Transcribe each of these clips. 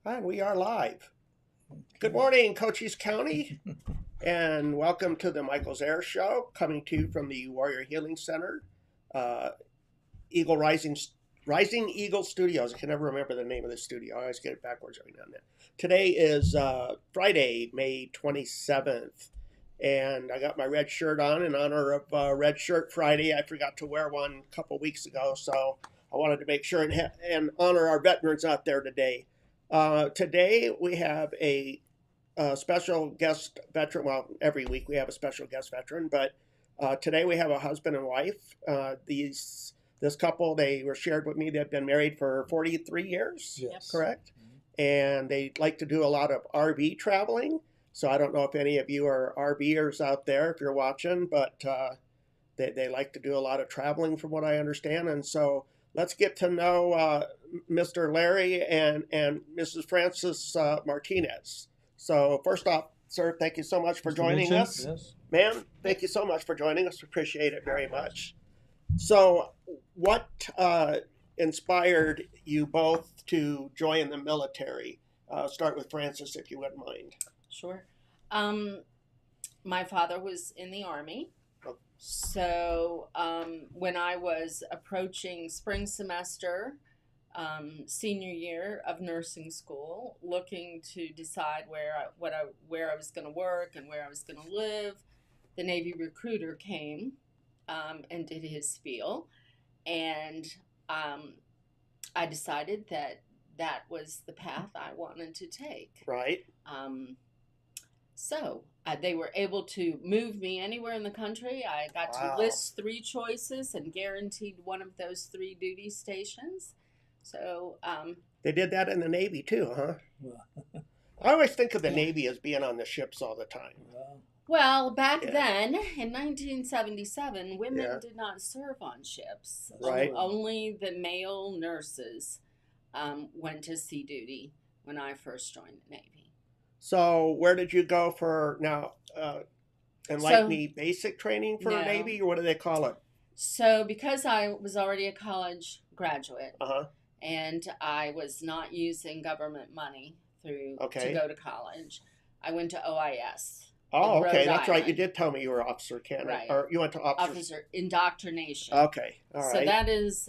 Hi, we are live. Good morning, Cochise County, and welcome to the Michael Zehr Show, coming to you from the Warrior Healing Center, uh, Eagle Rising Eagle Studios. I can never remember the name of the studio. I always get it backwards every now and then. Today is Friday, May 27th, and I got my red shirt on in honor of Red Shirt Friday. I forgot to wear one a couple weeks ago, so I wanted to make sure and honor our veterans out there today. Today we have a special guest veteran. Well, every week we have a special guest veteran, but today we have a husband and wife. This couple, they were shared with me. They've been married for 43 years, Yes. correct? And they like to do a lot of RV traveling. So I don't know if any of you are RVers out there, if you're watching, but they like to do a lot of traveling from what I understand. And so let's get to know Mr. Larry and Mrs. Frances Martinez. So first off, sir, thank you so much for joining us. Yes. Ma'am, thank you so much for joining us. Appreciate it very much. So what inspired you both to join the military? Start with Frances, if you wouldn't mind. Sure. My father was in the Army. Oh. So when I was approaching spring semester, senior year of nursing school, looking to decide where I was going to work and where I was going to live, the Navy recruiter came and did his spiel, and I decided that was the path I wanted to take. Right. So they were able to move me anywhere in the country. I got Wow. to list 3 choices and guaranteed one of those 3 duty stations. So They did that in the Navy too, huh? Well, I always think of the Navy as being on the ships all the time. well, back Yeah. then in 1977, women Yeah. did not serve on ships. Right. Only the male nurses went to sea duty when I first joined the Navy. So where did you go for now? Enlighten me, basic training for No. Navy, or what do they call it? So because I was already a college graduate, Uh-huh. and I was not using government money to Okay. go to college, I went to OIS. Oh, in okay, Rhode that's right. You Island. did tell me you were officer candidate, Right. or you went to officer. Officer indoctrination. Okay, all right. So that is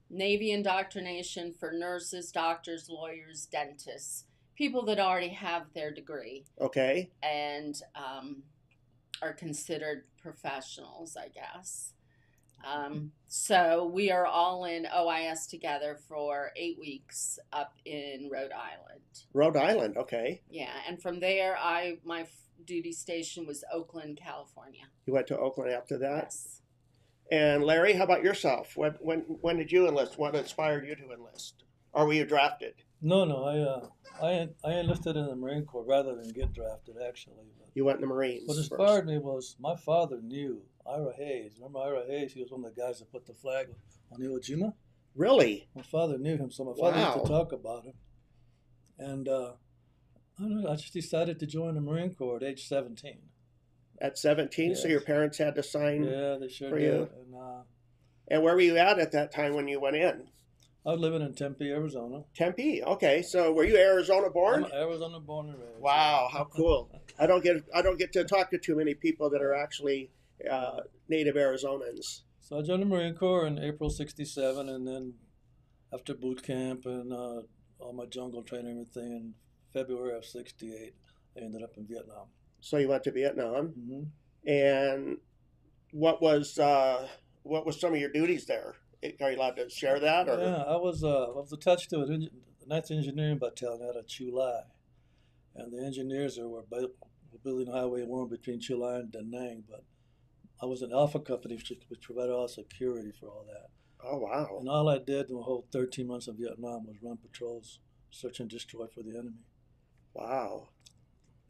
Navy indoctrination for nurses, doctors, lawyers, dentists, people that already have their degree Okay. and are considered professionals, I guess. So we are all in OIS together for 8 weeks up in Rhode Island. Rhode Island. Okay. Yeah, and from there, my duty station was Oakland, California. You went to Oakland after that. Yes. And Larry, how about yourself? When did you enlist? What inspired you to enlist? Or were you drafted? No. I enlisted in the Marine Corps rather than get drafted, actually. But You went in the Marines. what first. inspired me was my father knew Ira Hayes. Remember Ira Hayes? He was one of the guys that put the flag on Iwo Jima. Really? My father knew him, so my father used Wow. to talk about him. And I don't know, I just decided to join the Marine Corps at age 17. At 17, so Yes. your parents had to sign. Yeah, they sure For did. you? And And where were you at that time when you went in? I was living in Tempe, Arizona. Tempe. Okay, so were you Arizona born? I'm Arizona born and raised. Wow, how cool! I don't get to talk to too many people that are actually native Arizonans. So I joined the Marine Corps in April '67, and then after boot camp and all my jungle training and everything, in February of '68, I ended up in Vietnam. So you went to Vietnam, Hmm. and what was some of your duties there? Are you allowed to share that? Or Yeah, I was attached to the 9th Engineering Battalion out of Chulai, and the engineers there were building Highway 1 between Chulai and Da Nang, but I was an Alpha Company which provided all security for all that. oh wow, And all I did in the whole 13 months of Vietnam was run patrols, search and destroy for the enemy. wow!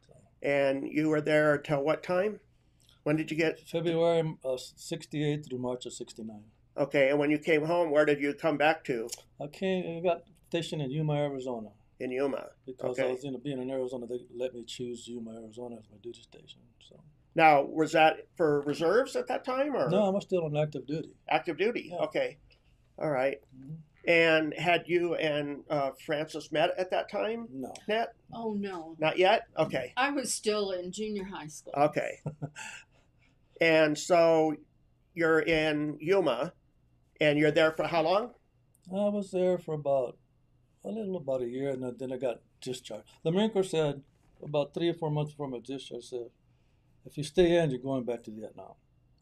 So, And you were there till what time? When did you get? February of '68 through March of '69. Okay, and when you came home, where did you come back to? I got stationed in Yuma, Arizona, In Yuma. because Okay. I was being in Arizona. They let me choose Yuma, Arizona as my duty station. So Now, was that for reserves at that time, or no, I was still on active duty. active duty? Yeah. Okay, all right. Mhm. And had you and Francis met at that time? No. Net? Oh, no. Not yet? Okay. I was still in junior high school. Okay. And so you're in Yuma, and you're there for how long? I was there for about a year, and then I got discharged. The Marine Corps said about 3 or 4 months before my discharge, said, if you stay in, you're going back to Vietnam.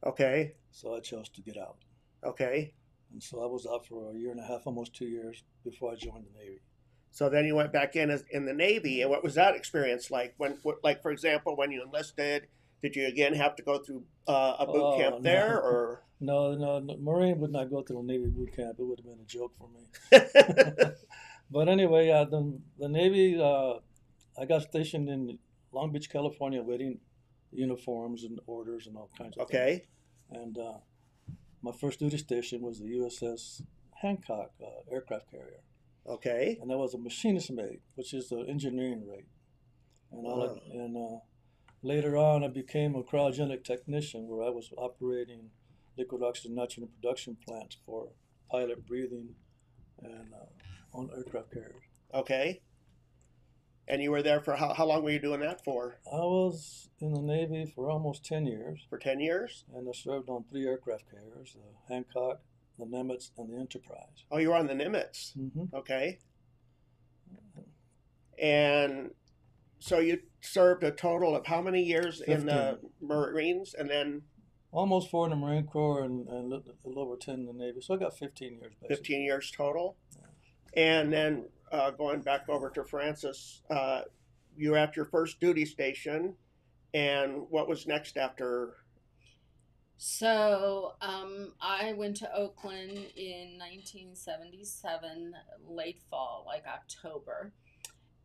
Okay. So I chose to get out. Okay. And so I was out for a year and a half, almost 2 years before I joined the Navy. So then you went back in the Navy, and what was that experience like? Like for example, when you enlisted, did you again have to go through a boot camp there, or? No, Marine would not go through a Navy boot camp. It would have been a joke for me. But anyway, the Navy, I got stationed in Long Beach, California, waiting uniforms and orders and all kinds of things. Okay. And my first duty station was the USS Hancock aircraft carrier. Okay. And that was a machinist mate, which is the engineering rate. And later on, I became a cryogenic technician, where I was operating liquid oxygen nitrogen production plants for pilot breathing and on aircraft carriers. Okay. And you were there for how long were you doing that for? I was in the Navy for almost 10 years. For 10 years? And I served on 3 aircraft carriers, the Hancock, the Nimitz, and the Enterprise. Oh, you were on the Nimitz. Mm-hmm. Okay. And so you served a total of how many years 15. in the Marines, and then Almost 4 in the Marine Corps and a little over 10 in the Navy. So I got 15 years, basically. 15 years total? Yeah. And then going back over to Francis, you were at your first duty station, and what was next after? So I went to Oakland in 1977, late fall, like October.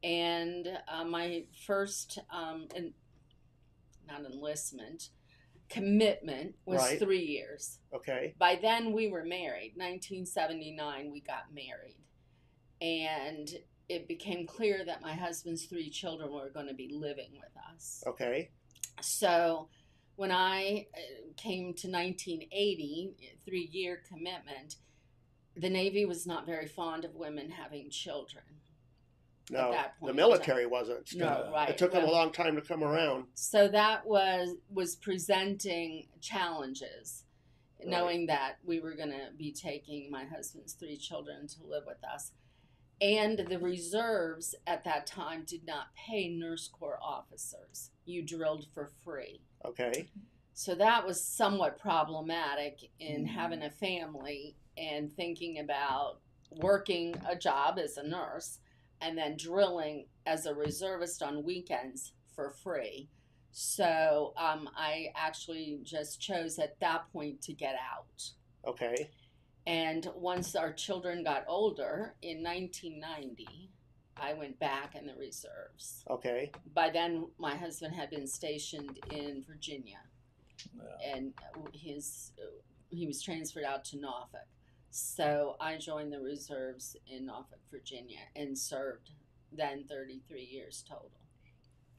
And my first, not enlistment, commitment was Right. 3 years. Okay. By then we were married. 1979 we got married. And it became clear that my husband's 3 children were going to be living with us. Okay. So when I came to 1980, 3-year commitment, the Navy was not very fond of women having children. No, At that point the military wasn't. No, right. It took them a long time to come around. So that was presenting challenges, knowing that we were going to be taking my husband's 3 children to live with us. And the reserves at that time did not pay Nurse Corps officers. You drilled for free. Okay. So that was somewhat problematic in having a family and thinking about working a job as a nurse and then drilling as a reservist on weekends for free. So I actually just chose at that point to get out. Okay. And once our children got older, in 1990, I went back in the reserves. Okay. By then, my husband had been stationed in Virginia, and he was transferred out to Norfolk. So I joined the reserves in Norfolk, Virginia, and served then 33 years total.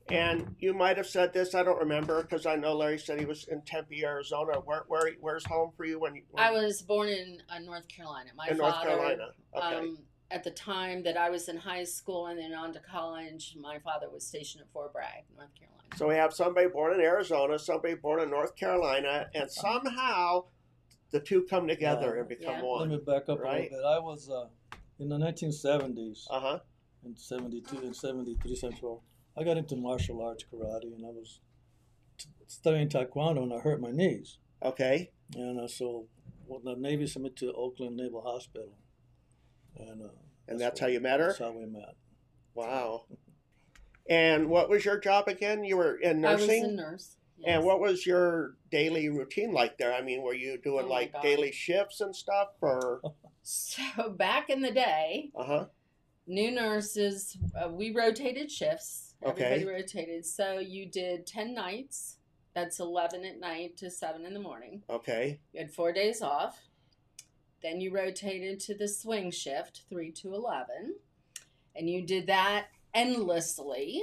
And you might have said this, I don't remember, because I know Larry said he was in Tempe, Arizona. Where's home for you? When I was born in North Carolina. My father, North Carolina. Okay. At the time that I was in high school and then on to college, my father was stationed at Fort Bragg, North Carolina. So we have somebody born in Arizona, somebody born in North Carolina, and somehow the two come together and become one. Let me back up right? a little bit. I was in the 1970s, Uh-huh. in 72 and 73, 74. I got into martial arts, karate, and I was studying taekwondo, and I hurt my knees. Okay. And so the Navy sent me to Oakland Naval Hospital. And that's how you met her? That's how we met. Wow. And what was your job again? You were in nursing? I was a nurse. Yes. And what was your daily routine like there? I mean, were you doing like daily shifts and stuff, or? So back in the day, new nurses, we rotated shifts. Everybody rotated. So you did 10 nights. That's 11 at night to 7 in the morning. Okay. You had 4 days off. Then you rotated to the swing shift, 3 to 11. And you did that endlessly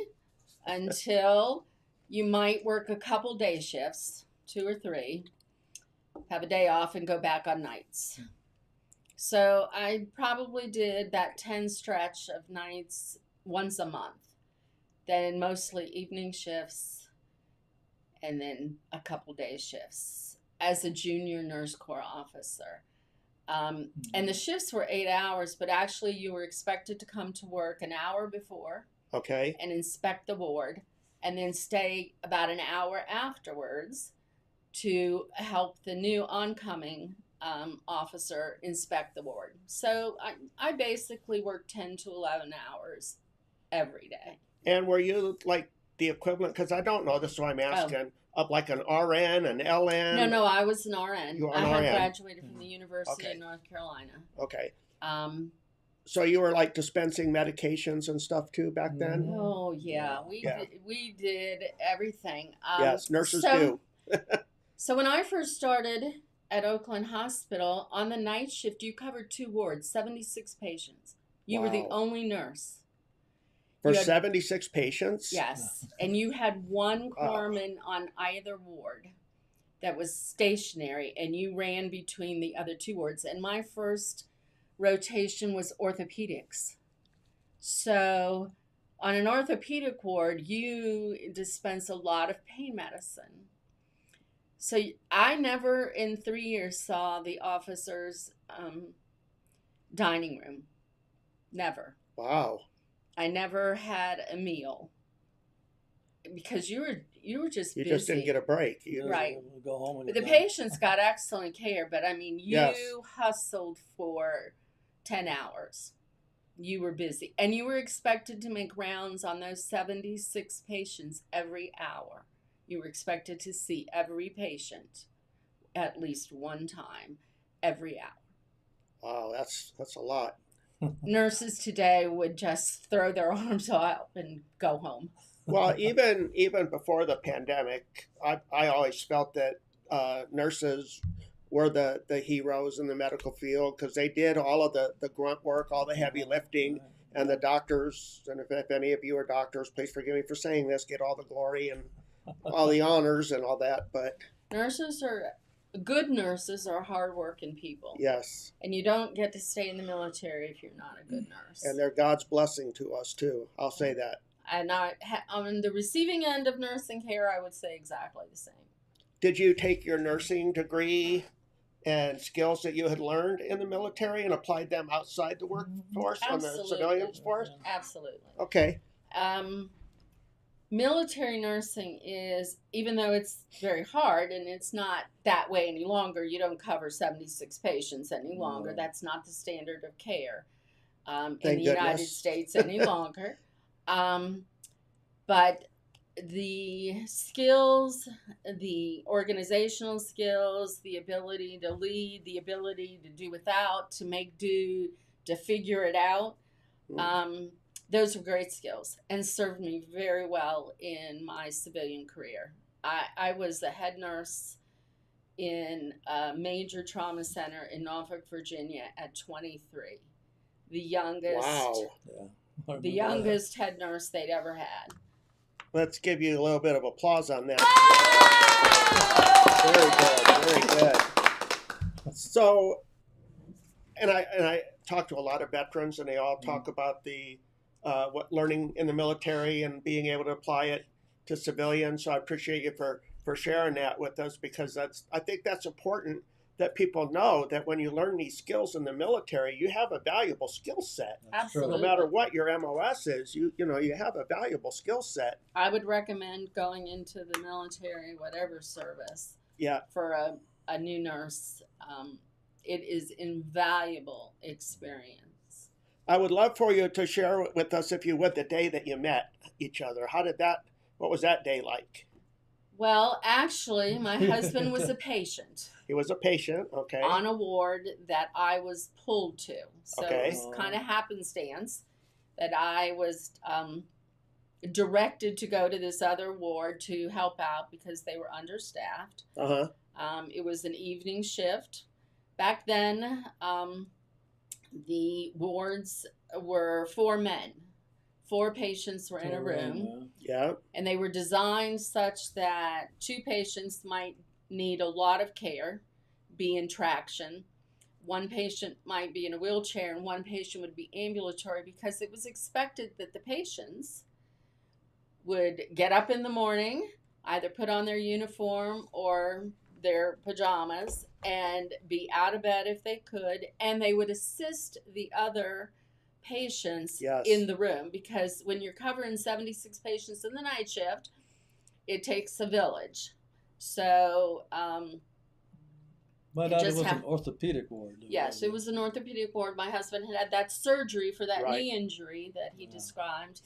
until you might work a couple day shifts, 2 or 3, have a day off and go back on nights. So I probably did that 10 stretch of nights once a month, then mostly evening shifts, and then a couple day shifts as a junior nurse corps officer. And the shifts were 8 hours, but actually you were expected to come to work an hour before Okay. and inspect the ward, and then stay about an hour afterwards to help the new oncoming officer inspect the ward. So I basically worked 10 to 11 hours every day. And were you like the equivalent, because I don't know, this is why I'm asking, of like an RN, an LN? No, I was an RN. You were I an had RN. graduated from the University Okay. of North Carolina. Okay. Um, So you were like dispensing medications and stuff too back then? oh yeah, Yeah. we did everything. Yes, nurses do. So when I first started at Oakland Hospital, on the night shift, you covered 2 wards, 76 patients. You were the Wow. only nurse. For You had- 76 patients? Yes. And you had one corpsman on either ward that was stationary, and you ran between the other 2 wards. And my first rotation was orthopedics. So on an orthopedic ward, you dispense a lot of pain medicine. So I never in 3 years saw the officers' dining room. Never. Wow. I never had a meal because you were just You busy. just didn't get a break. Right. Go home and But the you're done. patients got excellent care, but I mean, you Yes. hustled for 10 hours. You were busy, and you were expected to make rounds on those 76 patients every hour. You were expected to see every patient at least one time every hour. Wow, that's a lot. Nurses today would just throw their arms up and go home. Well, even before the pandemic, I always felt that nurses were the heroes in the medical field because they did all of the grunt work, all the heavy lifting, and the doctors, and if any of you are doctors, please forgive me for saying this, get all the glory and all the honors and all that. But good nurses are hardworking people. yes. And you don't get to stay in the military if you're not a good nurse. And they're God's blessing to us too. I'll say that. And on the receiving end of nursing care, I would say exactly the same. Did you take your nursing degree and skills that you had learned in the military and applied them outside the workforce on the civilian force? Absolutely. Okay. Military nursing is, even though it's very hard and it's not that way any longer, you don't cover 76 patients any longer. No. That's not the standard of care in Thank the United goodness. States any longer. But the skills, the organizational skills, the ability to lead, the ability to do without, to make do, to figure it out, those are great skills and served me very well in my civilian career. I was the head nurse in a major trauma center in Norfolk, Virginia at 23. The youngest, Yeah. the youngest head nurse they'd ever had. Let's give you a little bit of applause on that. Very good, very good. So, and I talk to a lot of veterans, and they all talk about the what learning in the military and being able to apply it to civilians. So I appreciate you for sharing that with us, because I think that's important that people know that when you learn these skills in the military, you have a valuable skill set. Absolutely. No matter what your MOS is, you have a valuable skill set. I would recommend going into the military, whatever service, Yeah. for a new nurse. It is invaluable experience. I would love for you to share with us, if you would, the day that you met each other. What was that day like? Well, actually, my husband was a patient He was a patient, okay. on a ward that I was pulled to. So Okay. it was kind of happenstance that I was directed to go to this other ward to help out because they were understaffed. Uh-huh. It was an evening shift. Back then, the wards were 4 men. 4 patients were in a room, Yeah. and they were designed such that 2 patients might need a lot of care, be in traction. one patient might be in a wheelchair and one patient would be ambulatory, because it was expected that the patients would get up in the morning, either put on their uniform or their pajamas, and be out of bed if they could, and they would assist the other patients Yes. in the room, because when you're covering 76 patients in the night shift, it takes a village. So My daughter was an orthopedic ward. yes, it was an orthopedic ward. My husband had that surgery for that Right. knee injury that he described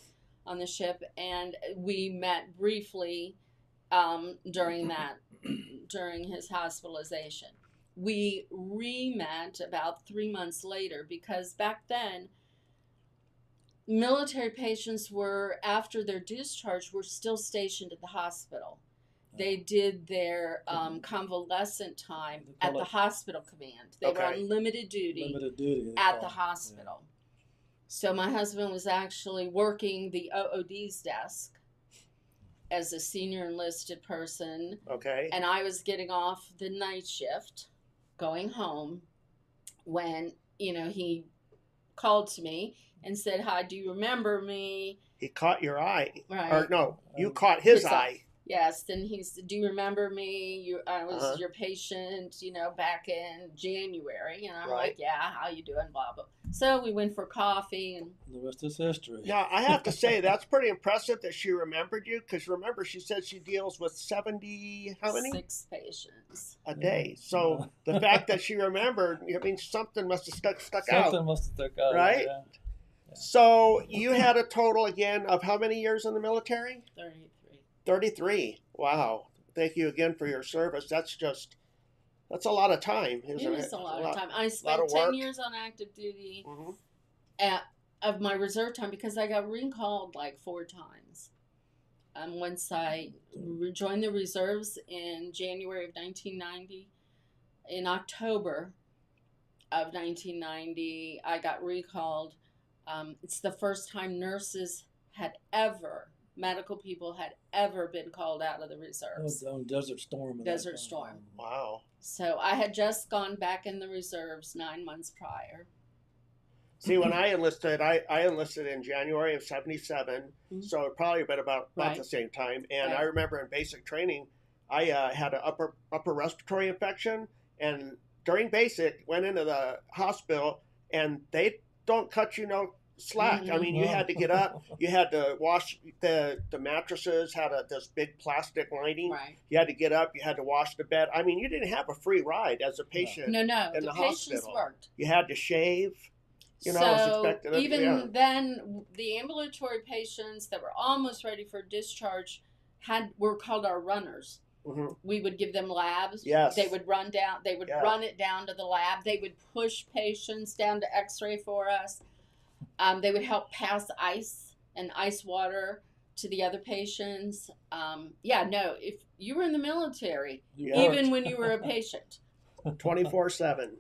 on the ship, and we met briefly during his hospitalization. We re-met about 3 months later, because back then military patients were, after their discharge, were still stationed at the hospital. They did their convalescent time at the hospital command. They were on limited duty at the hospital. So my husband was actually working the OOD's desk as a senior enlisted person. Okay. And I was getting off the night shift, going home, when, he called to me and said, "Hi, do you remember me?" He caught your eye. Right. Or no, you caught his eye. Yes, then he said, "Do you remember me? I was your patient, back in January." And I'm like, "Yeah, how you doing?" Blah, blah. So we went for coffee, and the rest is history. Now, I have to say, that's pretty impressive that she remembered you, because remember, she said she deals with 70, how many? 6 patients a day. So the fact that she remembered, I mean, something must have stuck out. Something must have stuck out. Right? Yeah. So you had a total, again, of how many years in the military? 33. 33. Wow. Thank you again for your service. That's a lot of time, isn't it? It is a lot of time. I spent 10 years on active duty of my reserve time, because I got recalled like 4 times. Once I joined the reserves in January of 1990, in October of 1990, I got recalled. It's the first time medical people had ever been called out of the reserves. On Desert Storm. Desert Storm. Wow. So I had just gone back in the reserves 9 months prior. See, when I enlisted, I enlisted in January of 77, so it probably been about the same time. And I remember in basic training, I had an upper respiratory infection, and during basic, went into the hospital, and they don't cut you no slack. I mean, you had to get up, you had to wash the mattresses, had this big plastic lining. Right. You had to get up, you had to wash the bed. I mean, you didn't have a free ride as a patient. No, in the patients hospital. worked. You had to shave. So even then, the ambulatory patients that were almost ready for discharge were called our runners. Mm-hmm. We would give them labs. Yes. They would run down. They would run it down to the lab. They would push patients down to X-ray for us. They would help pass ice and ice water to the other patients. If you were in the military, even when you were a patient, 24/7.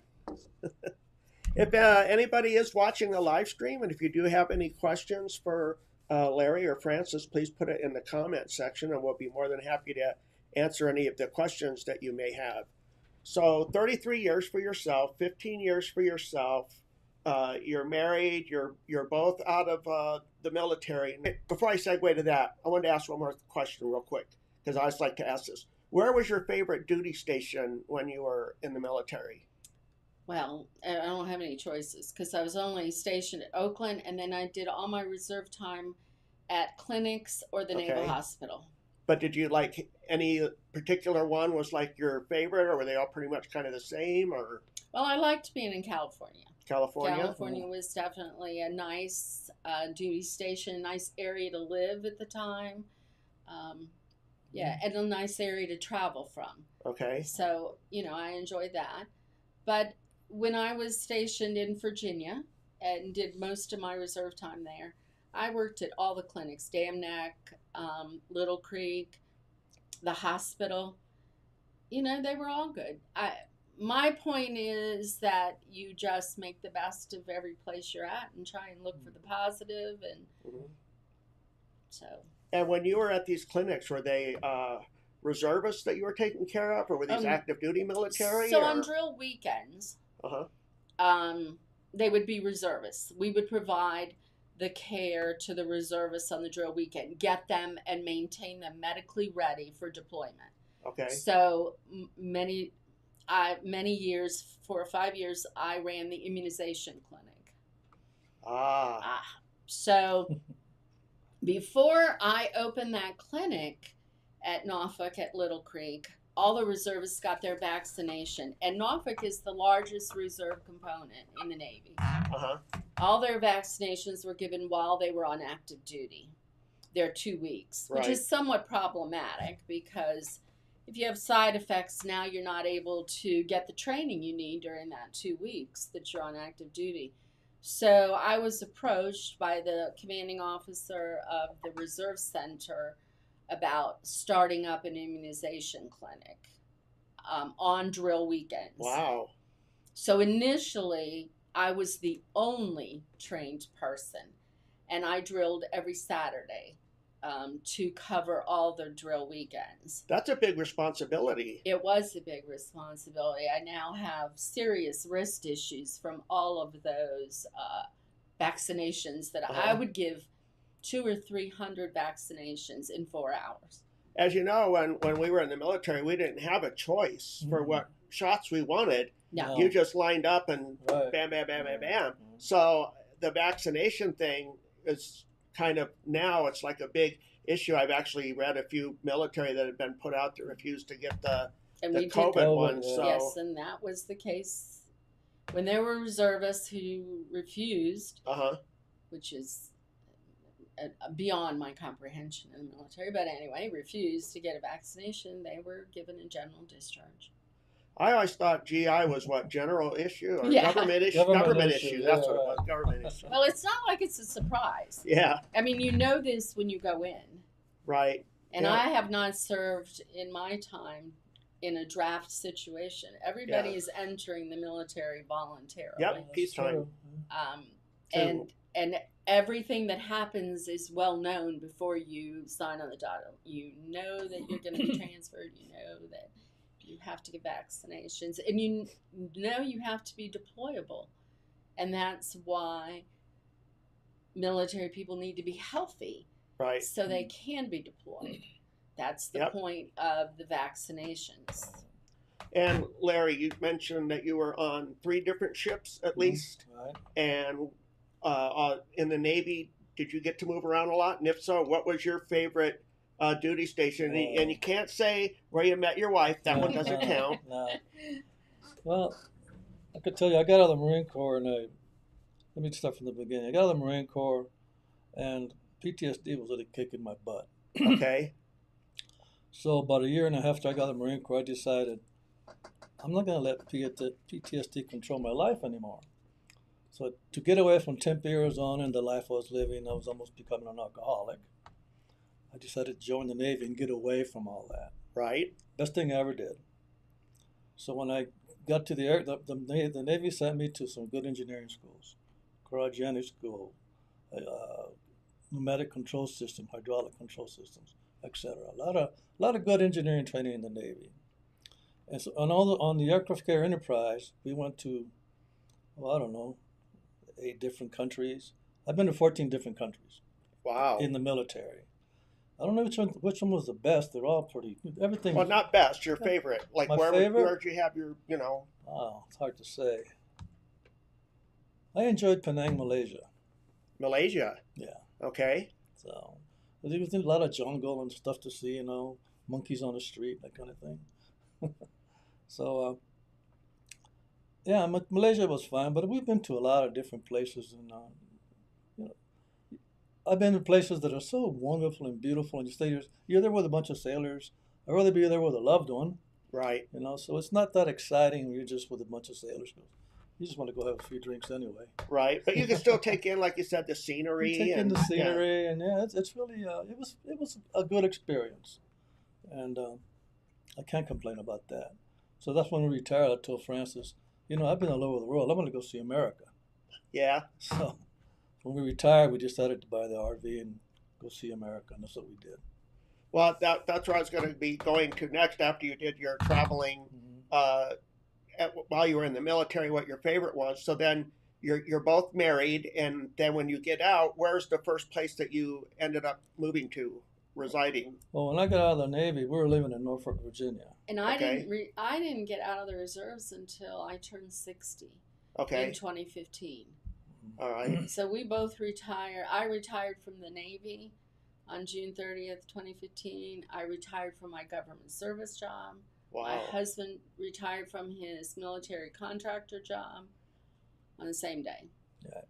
If anybody is watching the live stream, and if you do have any questions for Larry or Francis, please put it in the comment section, and we'll be more than happy to answer any of the questions that you may have. So 33 years for yourself, 15 years for yourself. You're married. You're both out of the military. Before I segue to that, I wanted to ask one more question real quick, because I always like to ask this. Where was your favorite duty station when you were in the military? Well, I don't have any choices, because I was only stationed at Oakland, and then I did all my reserve time at clinics or the Naval Hospital. But did you like any particular one was like your favorite, or were they all pretty much kind of the same? Or well, I liked being in California. California was definitely a nice duty station, nice area to live at the time. And a nice area to travel from. Okay. So, I enjoyed that. But when I was stationed in Virginia and did most of my reserve time there, I worked at all the clinics, Dam Neck, Little Creek, the hospital. They were all good. My point is that you just make the best of every place you're at and try and look for the positive. And so. And when you were at these clinics, were they reservists that you were taking care of, or were these active duty military? So on drill weekends, they would be reservists. We would provide the care to the reservists on the drill weekend, get them and maintain them medically ready for deployment. Okay. So many years, 4 or 5 years, I ran the immunization clinic. So before I opened that clinic at Norfolk at Little Creek, all the reservists got their vaccination. And Norfolk is the largest reserve component in the Navy. All their vaccinations were given while they were on active duty. They're 2 weeks, which is somewhat problematic because if you have side effects, now you're not able to get the training you need during that 2 weeks that you're on active duty. So I was approached by the commanding officer of the Reserve Center about starting up an immunization clinic on drill weekends. Wow. So initially, I was the only trained person, and I drilled every Saturday to cover all their drill weekends. That's a big responsibility. It was a big responsibility. I now have serious wrist issues from all of those vaccinations that I would give 200 or 300 vaccinations in 4 hours. As you know, when we were in the military, we didn't have a choice for what shots we wanted. No. You just lined up and bam, bam, bam, bam, bam. So the vaccination thing is kind of, now it's like a big issue. I've actually read a few military that have been put out that refused to get the COVID one. So. Yes, and that was the case when there were reservists who refused, which is beyond my comprehension in the military. But anyway, refused to get a vaccination. They were given a general discharge. I always thought GI was what, general issue or government issue? Government issue. That's what it was, government issue. Well, it's not like it's a surprise. Yeah. I mean, you know this when you go in. Right. And I have not served in my time in a draft situation. Everybody is entering the military voluntarily. Yep, peacetime. And everything that happens is well known before you sign on the dotted. You know that you're going to be transferred. You know that you have to get vaccinations, and you know you have to be deployable. And that's why military people need to be healthy, right? So they can be deployed. That's the point of the vaccinations. And Larry, you mentioned that you were on 3 different ships at least, Right. And in the Navy, did you get to move around a lot? And if so, what was your favorite duty station? And you can't say where you met your wife. That one doesn't count. No. Well, I could tell you, I got out of the Marine Corps, and let me start from the beginning. I got out of the Marine Corps, and PTSD was really kicking my butt. Okay. So about a year and a half after I got out of the Marine Corps, I decided I'm not going to let PTSD control my life anymore. So to get away from Tempe, Arizona, and the life I was living, I was almost becoming an alcoholic. I decided to join the Navy and get away from all that. Right. Best thing I ever did. So when I got to the Navy sent me to some good engineering schools, cryogenic school, pneumatic control system, hydraulic control systems, etc. A lot of good engineering training in the Navy. And so on the aircraft carrier Enterprise, we went to, I don't know, 8 different countries. I've been to 14 different countries. Wow. In the military. I don't know which one was the best. They're all pretty. Everything. Well, not best. Your favorite. Like where did you have your, Oh, it's hard to say. I enjoyed Penang, Malaysia. Malaysia. Yeah. Okay. So there was a lot of jungle and stuff to see. Monkeys on the street, that kind of thing. So. Yeah, Malaysia was fine, but we've been to a lot of different places, and I've been in places that are so wonderful and beautiful, and you're there with a bunch of sailors. I'd rather be there with a loved one. Right. So it's not that exciting when you're just with a bunch of sailors. You just want to go have a few drinks anyway. Right, but you can still take in, like you said, the scenery. Take in the scenery, and it's really it was a good experience, and I can't complain about that. So that's when we retired. I told Francis, I've been all over the world. I'm going to go see America. Yeah. So when we retired, we decided to buy the RV and go see America, and that's what we did. Well, that's where I was going to be going to next after you did your traveling while you were in the military what your favorite was. So then you're both married, and then when you get out, where's the first place that you ended up moving to, residing? Well, when I got out of the Navy, we were living in Norfolk, Virginia. And Okay. I didn't get out of the reserves until I turned 60 in Okay. 2015. All right. So we both retired. I retired from the Navy on June 30th, 2015. I retired from my government service job. My Wow. husband retired from his military contractor job on the same day. Yeah.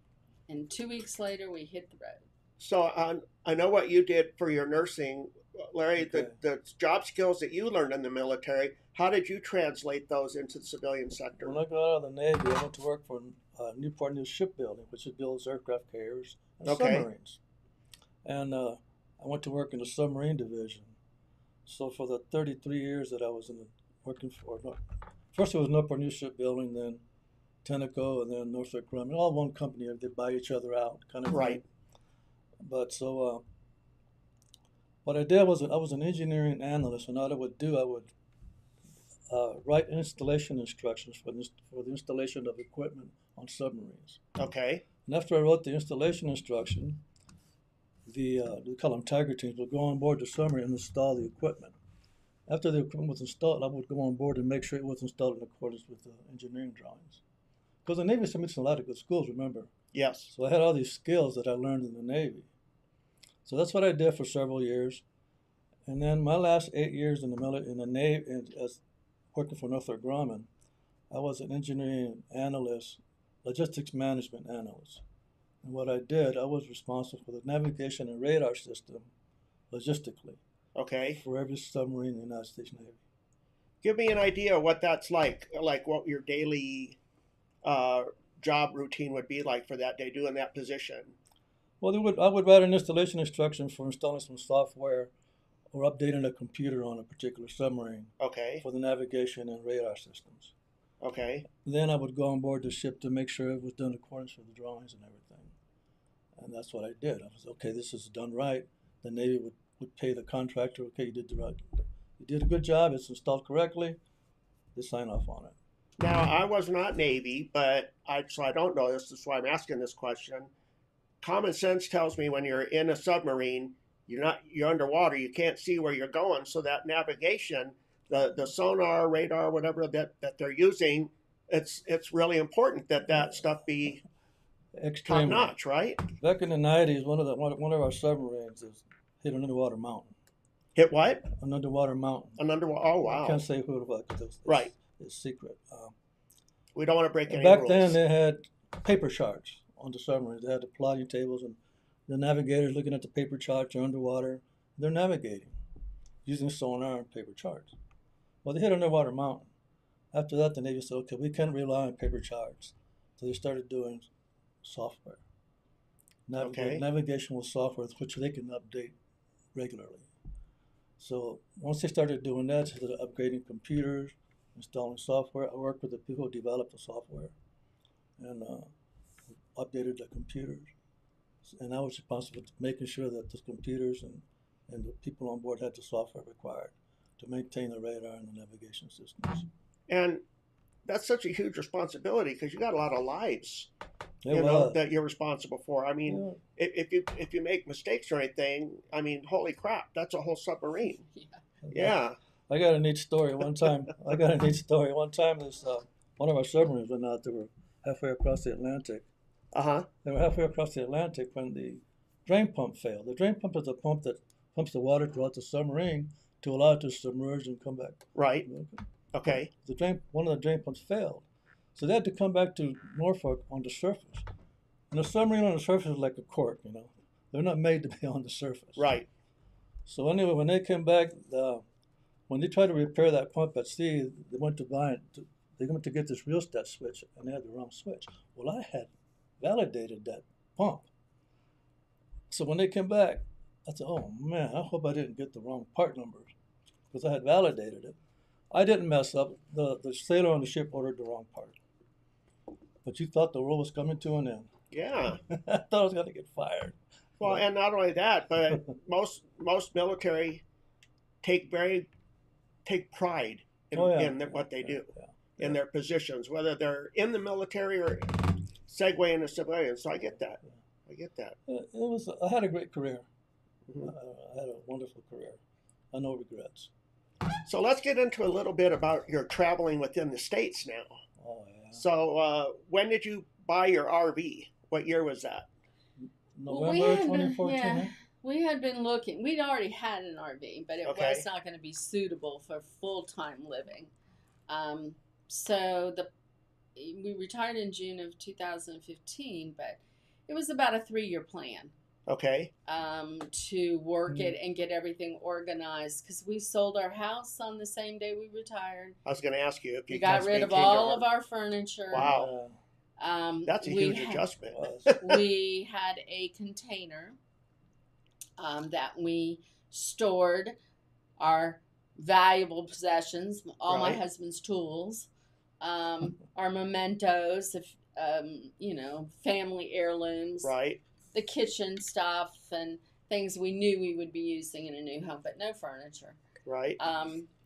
And 2 weeks later, we hit the road. So I know what you did for your nursing, Larry. Okay. The job skills that you learned in the military, how did you translate those into the civilian sector? When I got out of the Navy, I went to work for Newport News Shipbuilding, which builds aircraft carriers and Okay. submarines. And I went to work in the submarine division. So for the 33 years that I was working for, first it was Newport News Shipbuilding, then Tenneco, and then Northrop Grumman, all one company. They buy each other out, kind of Right. thing. But so what I did was I was an engineering analyst, and all I would do, I would write installation instructions for the installation of equipment on submarines. Okay. And after I wrote the installation instruction, we call them tiger teams, would go on board the submarine and install the equipment. After the equipment was installed, I would go on board and make sure it was installed in accordance with the engineering drawings. Because the Navy submits a lot of good schools, remember? Yes. So I had all these skills that I learned in the Navy. So that's what I did for several years. And then my last 8 years in the Navy, as working for Northrop Grumman, I was an engineering analyst, logistics management analyst. And what I did, I was responsible for the navigation and radar system logistically Okay. for every submarine in the United States Navy. Give me an idea of what that's like what your daily job routine would be like for that day doing that position. Well, I would write an installation instruction for installing some software or updating a computer on a particular submarine Okay. for the navigation and radar systems. Okay. Then I would go on board the ship to make sure it was done according to the drawings and everything. And that's what I did. I was, okay, this is done right. The Navy would pay the contractor, okay, you did a good job, it's installed correctly, they sign off on it. Now, I was not Navy, but so I don't know this. That's why I'm asking this question. Common sense tells me when you're in a submarine, you're underwater, you can't see where you're going. So that navigation, the sonar, radar, whatever that they're using, it's really important that stuff be top notch, right? Back in the 90s, one of our submarines hit an underwater mountain. Hit what? An underwater mountain. An underwater. Oh wow! I can't say who it was because right. It's secret. We don't want to break any back rules. Then they had paper charts on the submarines. They had the plotting tables, and the navigators looking at the paper charts are underwater. They're navigating using sonar and paper charts. Well, they hit an underwater mountain. After that, the Navy said, okay, we can't rely on paper charts. So they started doing software. Navigational software, which they can update regularly. So once they started doing that, they started upgrading computers, installing software. I worked with the people who developed the software and updated the computers. And I was responsible for making sure that the computers and the people on board had the software required to maintain the radar and the navigation systems. And that's such a huge responsibility because you got a lot of lives that you're responsible for. I mean, if you make mistakes or anything, I mean, holy crap, that's a whole submarine. Yeah. I got a neat story. One time, this one of our submarines went out. They were halfway across the Atlantic. They were halfway across the Atlantic when the drain pump failed. The drain pump is a pump that pumps the water throughout the submarine to allow it to submerge and come back. Right. Okay. One of the drain pumps failed. So they had to come back to Norfolk on the surface. And a submarine on the surface is like a cork, They're not made to be on the surface. Right. So anyway, when they came back, when they tried to repair that pump at sea, they went to get this rheostat switch, and they had the wrong switch. Well, I had validated that pump. So when they came back, I said, oh man, I hope I didn't get the wrong part numbers because I had validated it. I didn't mess up. The sailor on the ship ordered the wrong part. But you thought the world was coming to an end. Yeah. I thought I was going to get fired. Well, and not only that, but most military take pride in what they do. Yeah. in their positions, whether they're in the military or segue into civilian. So I get that. I get that. I had a great career. Mhm. I had a wonderful career. I no regrets. So let's get into a little bit about your traveling within the States now. Oh yeah. So when did you buy your RV? What year was that? November 2014. Yeah, we had been looking. We'd already had an RV, but it Okay. was not going to be suitable for full-time living. So we retired in June of 2015, but it was about a 3-year plan. Okay. To work it and get everything organized, because we sold our house on the same day we retired. I was going to ask you if you We got guys rid of maintained your all of our furniture. Wow. That's a huge adjustment. We had a container that we stored our valuable possessions, all my Right. husband's tools, our mementos, family heirlooms, Right. the kitchen stuff, and things we knew we would be using in a new home, but no furniture. Right.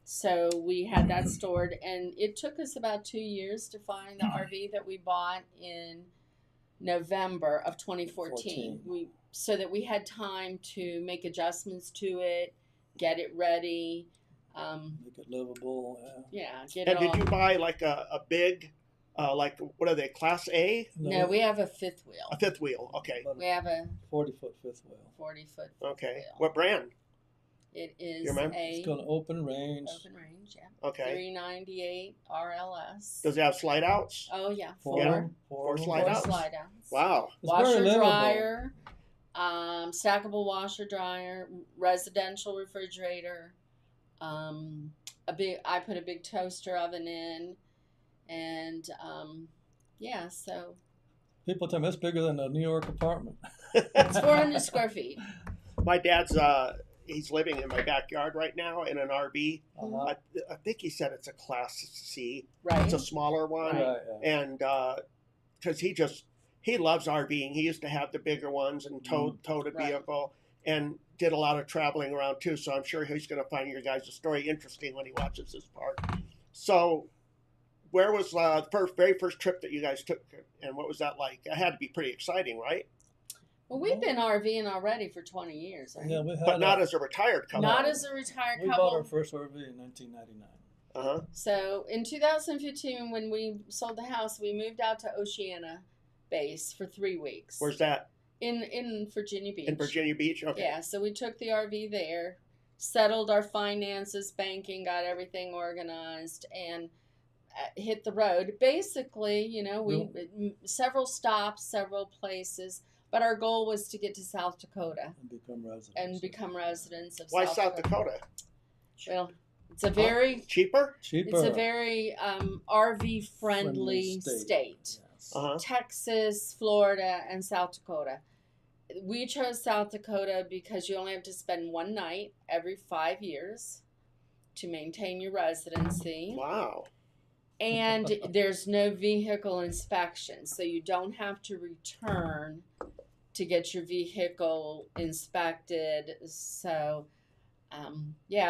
So we had that stored, and it took us about 2 years to find the RV that we bought in November of 2014. So that we had time to make adjustments to it, get it ready, Make it livable. get And it did all. you buy like a big, like what are they, Class A? No, we have a fifth wheel. A fifth wheel. Okay. We have a 40-foot fifth wheel. 40-foot. Okay. wheel. What brand? It is You remember? It's got an open range. Open range, yeah. Okay. 398 RLS. Does it have slide outs? Oh yeah, Four Four of them. slide outs. slide outs. Wow. It's very Washer livable. dryer, stackable washer dryer, residential refrigerator. I put a big toaster oven in, and so People tell me it's bigger than a New York apartment. it's 400 square feet. My dad's he's living in my backyard right now in an RV. Uh-huh. I think he said it's a Class C. Right. It's a smaller one, Right, yeah. and because he loves RVing. He used to have the bigger ones and towed a Right. vehicle and did a lot of traveling around too. So I'm sure he's going to find your guys' story interesting when he watches this part. So, where was the very first trip that you guys took, and what was that like? It had to be pretty exciting, right? Well, we've been RVing already for 20 years. Right? Yeah, we had But not as a retired couple. Not as a retired we couple. bought our first RV in 1999. Uh-huh. So in 2015, when we sold the house, we moved out to Oceana Base for 3 weeks. Where's that? In Virginia Beach. In Virginia Beach? Okay. Yeah, so we took the RV there, settled our finances, banking, got everything organized, and hit the road. Basically, several stops, several places, but our goal was to get to South Dakota And become residents. of Why South South Dakota? Well, it's a very Cheaper? Cheaper. It's a very RV friendly state. Yes. Uh-huh. Texas, Florida, and South Dakota. We chose South Dakota because you only have to spend one night every 5 years to maintain your residency. Wow. And there's no vehicle inspection, so you don't have to return to get your vehicle inspected. So,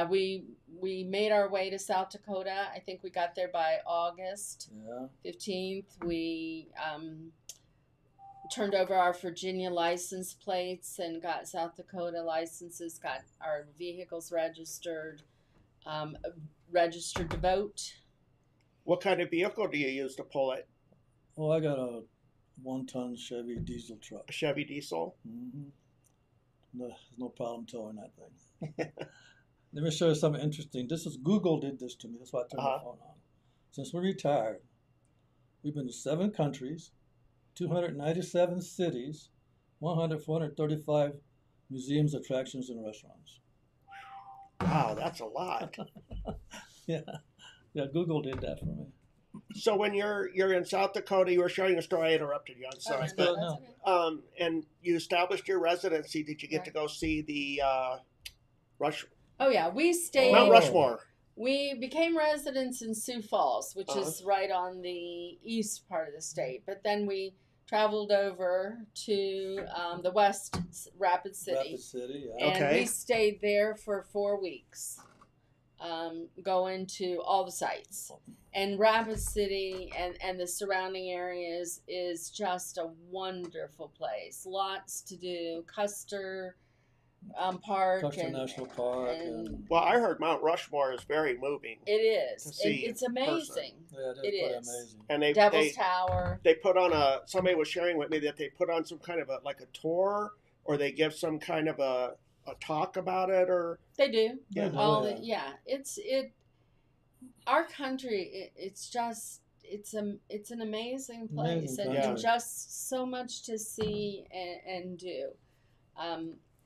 we made our way to South Dakota. I think we got there by August 15th. We turned over our Virginia license plates and got South Dakota licenses, got our vehicles registered, registered to vote. What kind of vehicle do you use to pull it? Oh, I got a 1-ton Chevy diesel truck. A Chevy diesel? Mm-hmm. No problem towing that thing. Let me show you something interesting. Google did this to me. That's why I turned my phone on. Since we retired, we've been to 7 countries, 297 cities, 435 museums, attractions, and restaurants. Wow, that's a lot. Yeah, Google did that for me. So when you're in South Dakota, you were sharing a story. I interrupted you. I'm sorry. That's no. okay. And you established your residency. Did you get to go see the Oh yeah, we stayed. Mount Rushmore? We became residents in Sioux Falls, which is right on the east part of the state. But then we traveled over to the west, Rapid City. Rapid City, yeah. And Okay. we stayed there for 4 weeks. going to all the sites. And Rapid City and the surrounding areas is just a wonderful place. Lots to do. Custer Park. Custer National Park. And Well, I heard Mount Rushmore is very moving. it is. To see It's amazing. yeah, It pretty is. amazing. And Devil's Tower. they put on somebody was sharing with me that they put on some kind of like a tour, or they give some kind of a talk about it, or They do. Yeah. Our country, it's an amazing place, Amazing and country. just so much to see and do.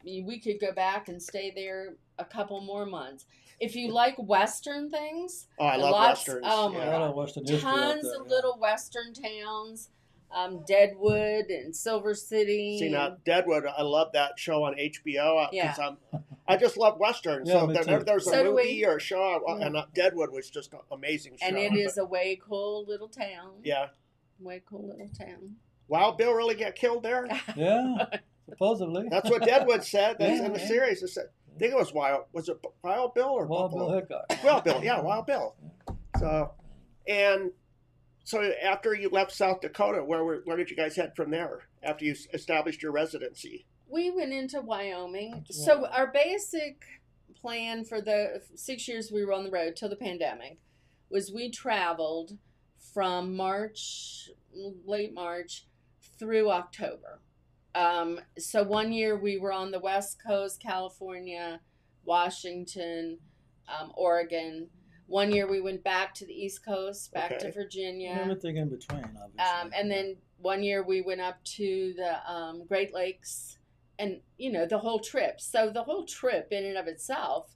We could go back and stay there a couple more months. If you like Western things, oh, I love westerns. Oh my A yeah. lot of Western history out tons there, of yeah. little Western towns, Deadwood and Silver City. See now, Deadwood, I love that show on HBO Yeah. because I just love westerns. Yeah, so me whenever too. there's a So do movie we. or a show, and Deadwood was just an amazing show. And it is a way cool little town. Yeah. Way cool little town. Wild Bill really get killed there? Yeah, supposedly. That's what Deadwood said. That's Yeah, in the yeah. series. It said, I think it was Wild. Was it Wild Bill or Wild Buffalo? Bill Hickok. Wild Bill, yeah, Wild Bill. So after you left South Dakota, where did you guys head from there? After you established your residency? We went into Wyoming. Yeah. So our basic plan for the 6 years we were on the road till the pandemic was we traveled from late March through October. So 1 year we were on the West Coast, California, Washington, Oregon. 1 year we went back to the East Coast, back to Okay. Virginia. Everything in between, obviously. And then 1 year we went up to the Great Lakes, and the whole trip. So the whole trip in and of itself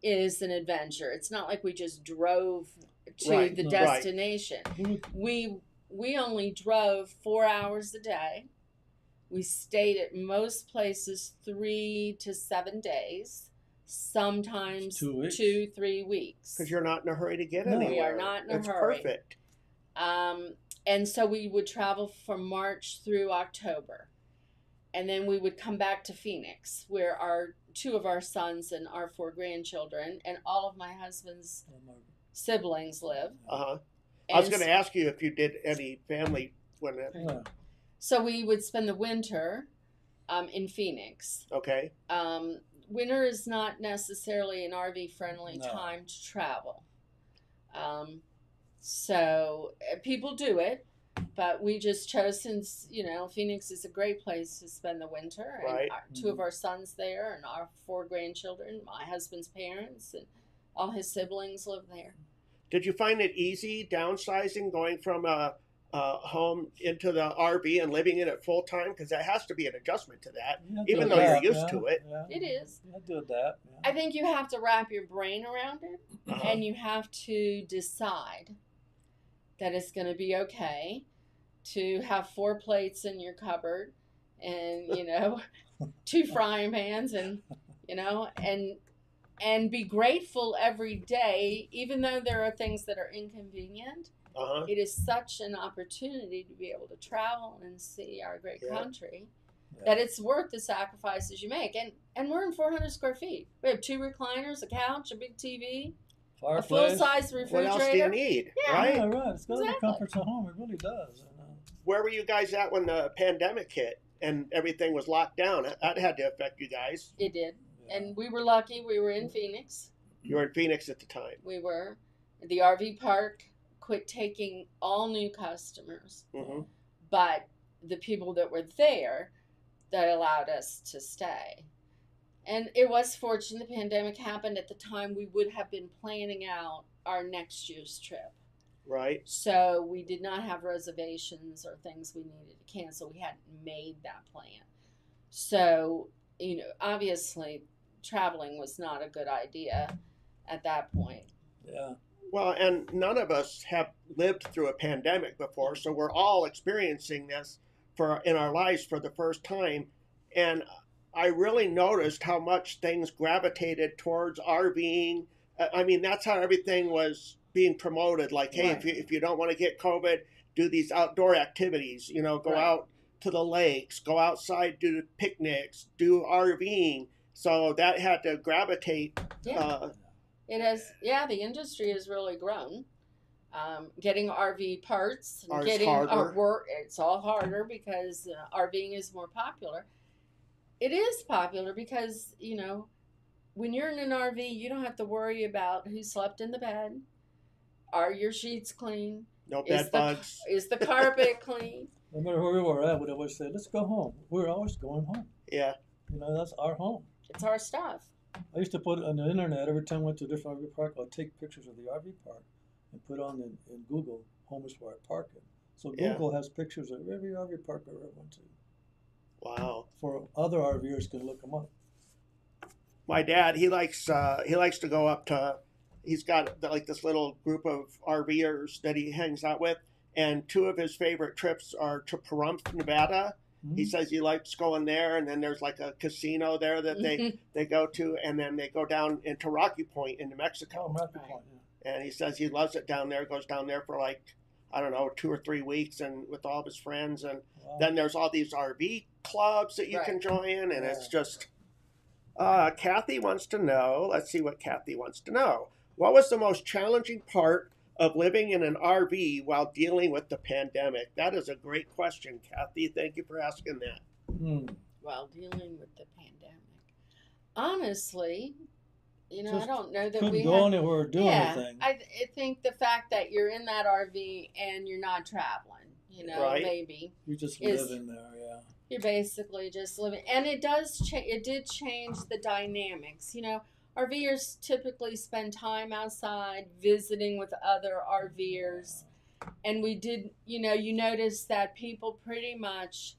is an adventure. It's not like we just drove to Right, the right. destination. Mhm. We only drove 4 hours a day. We stayed at most places 3 to 7 days, sometimes 2 weeks. 2-3 weeks. Because you're not in a hurry to get No. anywhere. We are not in a It's hurry. perfect. And so we would travel from March through October. And then we would come back to Phoenix, where two of our sons and our 4 grandchildren and all of my husband's siblings live. I And was going to ask you if you did any family when Yeah. so we would spend the winter in Phoenix. okay. Winter is not necessarily an RV friendly No. time to travel. So people do it, but we just chose, since Phoenix is a great place to spend the winter, and Right. two of our sons there, and our 4 grandchildren, my husband's parents, and all his siblings live there. Did you find it easy downsizing, going from a home into the RV and living in it full time? Because that has to be an adjustment to that, Yeah, even do though that, you're used yeah, to it. Yeah. It is. I did that. Yeah. I think you have to wrap your brain around it, Uh-huh. and you have to decide that it's going to be okay to have 4 plates in your cupboard, and 2 frying pans, and and be grateful every day, even though there are things that are inconvenient. Uh-huh. It is such an opportunity to be able to travel and see our great Yeah. country Yeah. that it's worth the sacrifices you make. And we're in 400 square feet. We have 2 recliners, a couch, a big TV, a Fireplace. full-size What refrigerator. else do you need, Yeah. right? Yeah, right. It's got the Exactly. comforts of home. It really does. Where were you guys at when the pandemic hit and everything was locked down? That had to affect you guys. It did. Yeah. And we were lucky. We were in Phoenix. You were in Phoenix at the time. We were. The RV park quit taking all new customers, Hmm. but the people that were there, that allowed us to stay. And it was fortunate the pandemic happened at the time we would have been planning out our next year's trip. Right. So we did not have reservations or things we needed to cancel. We hadn't made that plan. So, obviously traveling was not a good idea at that point. Yeah. Well, and none of us have lived through a pandemic before, so we're all experiencing this in our lives for the first time. And I really noticed how much things gravitated towards RVing. I mean, that's how everything was being promoted. Like, hey, Right. if you don't want to get COVID, do these outdoor activities. Go Right. out to the lakes, go outside, do picnics, do RVing. So that had to gravitate Yeah. It has, yeah, the industry has really grown. Getting RV parts, Or it's getting harder. work, it's all harder because RVing is more popular. It is popular because, when you're in an RV, you don't have to worry about who slept in the bed. Are your sheets clean? No Is bed bugs. the carpet clean? No matter where we were at, we'd always say, let's go home. We're always going home. Yeah. That's our home. It's our stuff. I used to put on the internet every time I went to a different RV park. I'd take pictures of the RV park and put on in Google, home is where I park it. So Google has pictures of every RV park I ever went to. Wow. For other RVers can look them up. My dad, he likes to go up to. He's got like this little group of RVers that he hangs out with, and two of his favorite trips are to Pahrump, Nevada. Mm-hmm. He says he likes going there, and then there's like a casino there that they go to, and then they go down into Rocky Point in New Mexico. Oh, Rocky Point, yeah. And he says he loves it down there. Goes down there for like, I don't know, 2 or 3 weeks, and with all of his friends. And then there's all these RV clubs that you can join, and it's just. Kathy wants to know. Let's see what Kathy wants to know. What was the most challenging part of living in an RV while dealing with the pandemic? That is a great question, Kathy. Thank you for asking that. While dealing with the pandemic, honestly, I don't know that couldn't we go anywhere or do anything. I think the fact that you're in that RV and you're not traveling, maybe you just live in there, yeah. You're basically just living, and it did change the dynamics. RVers typically spend time outside visiting with other RVers, and we did. You notice that people pretty much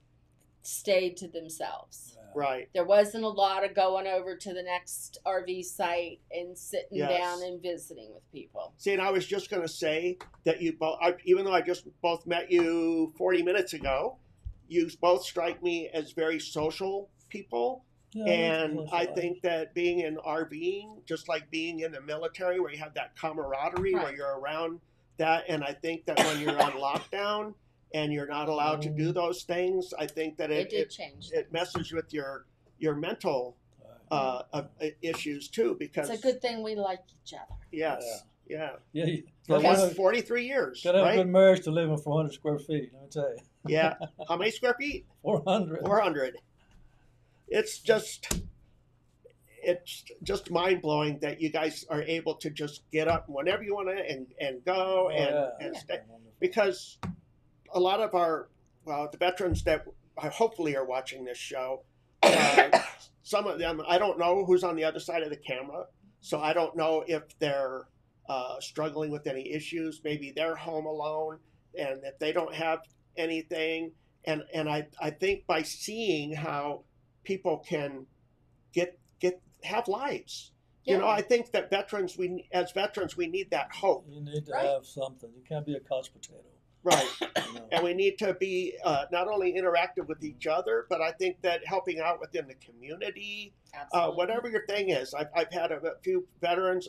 stayed to themselves. Right. There wasn't a lot of going over to the next RV site and sitting down and visiting with people. See, and I was just going to say that you both, even though I just both met you 40 minutes ago, you both strike me as very social people. Yeah, and I think that being in RVing, just like being in the military where you have that camaraderie, where you're around that, and I think that when you're on lockdown and you're not allowed to do those things, I think that it messes with your mental issues too, because it's a good thing we like each other. Yes. Yeah. For 43 years. Got to have a good marriage to live in 400 square feet, let me tell you. Yeah. How many square feet? 400. 400. It's just mind blowing that you guys are able to just get up whenever you want to and go and stay, because a lot of the veterans that hopefully are watching this show, some of them, I don't know who's on the other side of the camera, so I don't know if they're struggling with any issues. Maybe they're home alone, and if they don't have anything, and I think by seeing how people can have lives. I think that as veterans, we need that hope. You need to have something. You can't be a couch potato. Right. And we need to be not only interactive with each other, but I think that helping out within the community, whatever your thing is. I've had a few veterans.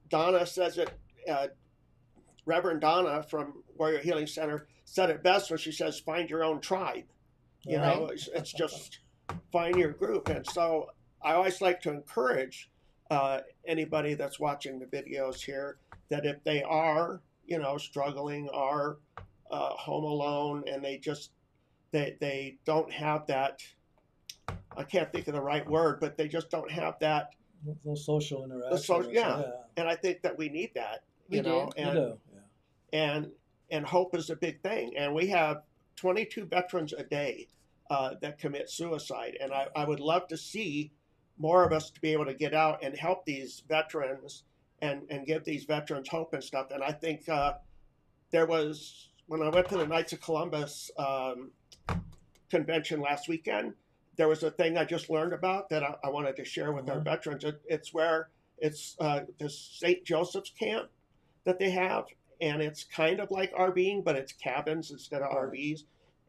Donna says it, Reverend Donna from Warrior Healing Center said it best when she says, find your own tribe. It's just find your group. And so I always like to encourage anybody that's watching the videos here that if they are, struggling, are home alone, and they don't have that, I can't think of the right word, but they just don't have that. No social interaction. And I think that we need that, we do. And hope is a big thing. And we have 22 veterans a day that commit suicide. And I would love to see more of us to be able to get out and help these veterans and give these veterans hope and stuff. And I think there was, when I went to the Knights of Columbus convention last weekend, there was a thing I just learned about that I wanted to share with our veterans. It's where it's the St. Joseph's camp that they have, and it's kind of like RVing, but it's cabins instead of RVs.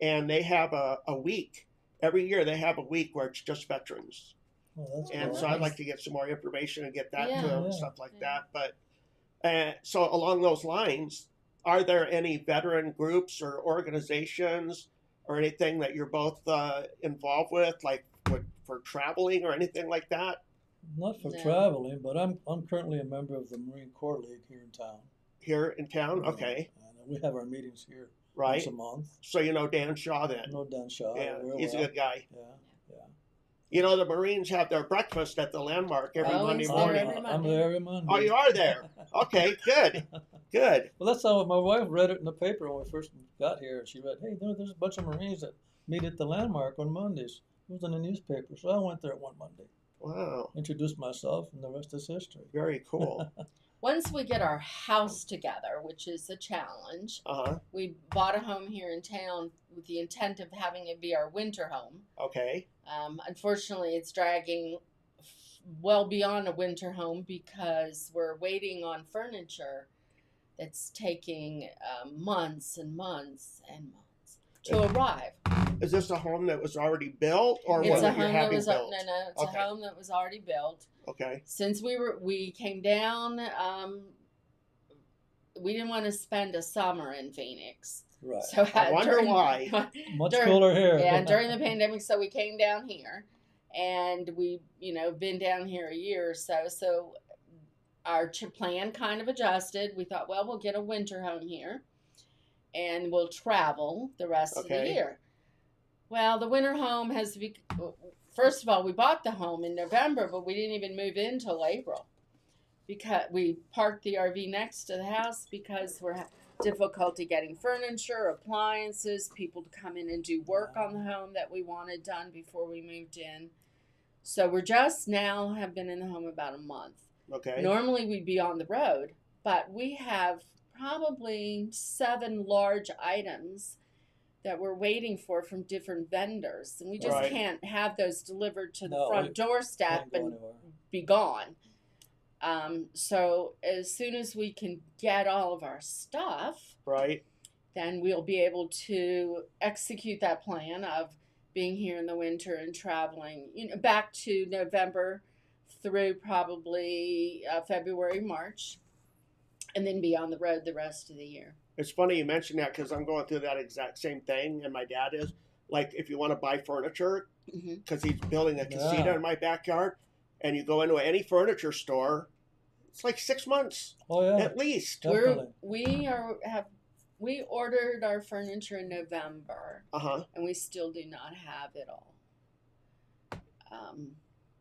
And they have a week. Every year they have a week where it's just veterans. So I'd like to get some more information and get that to them and stuff like that. But so along those lines, are there any veteran groups or organizations or anything that you're both involved with, like for traveling or anything like that? Not for No. traveling, but I'm currently a member of the Marine Corps League here in town. Here in town? Yeah, Okay. and we have our meetings here Right. once a month. So you know Dan Shaw then? I know Dan Shaw Yeah, very he's well. a good guy. Yeah. You know, the Marines have their breakfast at the Landmark every Oh, Monday he's there morning. every I'm Monday. there every Monday. Oh, you are there? Okay, good. Good. Well, that's how my wife read it in the paper when we first got here. She read, hey, there's a bunch of Marines that meet at the Landmark on Mondays. It was in the newspaper. So I went there one Monday, Wow. introduced myself, and the rest is history. Very cool. Once we get our house together, which is a challenge, Uh-huh. we bought a home here in town with the intent of having it be our winter home. Okay. Unfortunately, it's dragging well beyond a winter home because we're waiting on furniture that's taking months and months and months to arrive. Is this a home that was already built or It's what a you're home that having was built? no, it's Okay. a home that was already built. Okay. Since we came down, we didn't want to spend a summer in Phoenix. Right. So I wonder why. Much cooler here. Yeah, during the pandemic, so we came down here, and we, been down here a year or so. So our plan kind of adjusted. We thought, well, we'll get a winter home here, and we'll travel the rest of the Okay. year. Well, the winter home has first of all, we bought the home in November, but we didn't even move in till April because we parked the RV next to the house because we're difficulty getting furniture, appliances, people to come in and do work on the home that we wanted done before we moved in. So we're just now have been in the home about a month. Okay. Normally we'd be on the road, but we have probably 7 large items that we're waiting for from different vendors, and we just Right. can't have those delivered to the No, front we doorstep Can't go and anywhere. be gone. So as soon as we can get all of our stuff, Right. then we'll be able to execute that plan of being here in the winter and traveling, back to November through probably February, March, and then be on the road the rest of the year. It's funny you mention that because I'm going through that exact same thing, and my dad is. Like, if you want to buy furniture, Mm-hmm. because he's building a casita Yeah. in my backyard, and you go into any furniture store, it's like 6 months Oh, yeah. at least. Definitely. We ordered our furniture in November, Uh-huh. and we still do not have it all.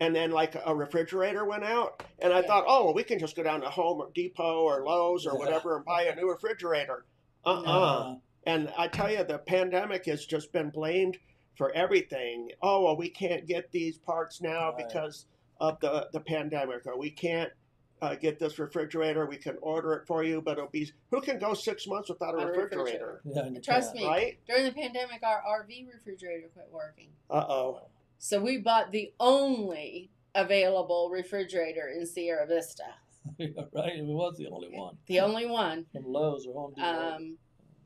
And then, like, a refrigerator went out, and I Yeah. thought, oh, well, we can just go down to Home Depot or Lowe's or Yeah. whatever and buy a new refrigerator. Uh-uh. Uh, And I tell you, the pandemic has just been blamed for everything. Oh, well, we can't get these parts now Right. because of the pandemic, or we can't get this refrigerator. We can order it for you, but it'll be, who can go 6 months without a On a refrigerator? yeah, and you Trust can't. me. Right? During the pandemic, our RV refrigerator quit working. Uh-oh. So we bought the only available refrigerator in Sierra Vista. Right? It was the only one. The only one. From Lowe's or Home Depot.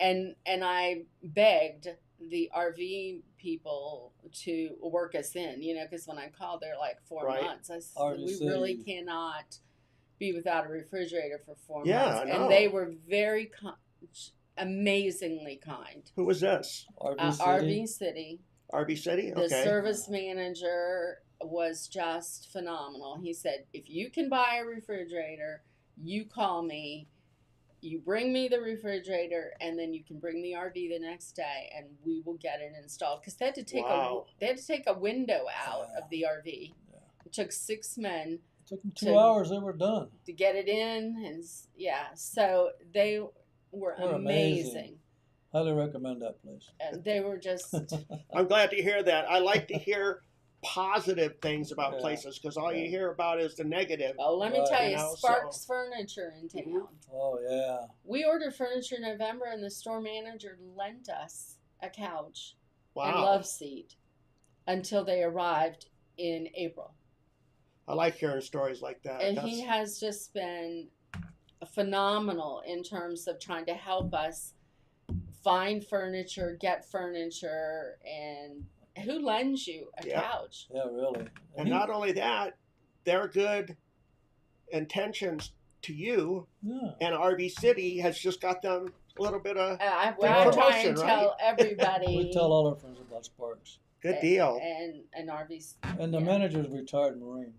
And I begged the RV people to work us in, because when I called, they're like 4 Right. months. I said, RV we City. really cannot be without a refrigerator for 4 Yeah, months. I know. And they were very amazingly kind. Who was this? RV City. RV City. RB City? The Okay. service manager was just phenomenal. He said, if you can buy a refrigerator, you call me, you bring me the refrigerator, and then you can bring the RV the next day, and we will get it installed. Because they had to take Wow. a window out Yeah. of the RV. Yeah. It took 6 men It took them 2 to- hours. They were done. to get it in, and so they were They're amazing. amazing. Highly recommend that place. And they were just I'm glad to hear that. I like to hear positive things about Yeah. places because all you Yeah. hear about is the negative. oh, let me Right. tell You you, know, Sparks Furniture in town. Oh, yeah. We ordered furniture in November, and the store manager lent us a couch and Wow. love seat until they arrived in April. I like hearing stories like that. And he has just been phenomenal in terms of trying to help us find furniture, get furniture, and who lends you a Yeah. couch? Yeah, really. And not only that, their good intentions to you Yeah. and RV City has just got them a little bit of I Good try promotion, and tell everybody. We tell all our friends about Sparks. good deal. And RVs. And the Yeah. manager's retired Marine.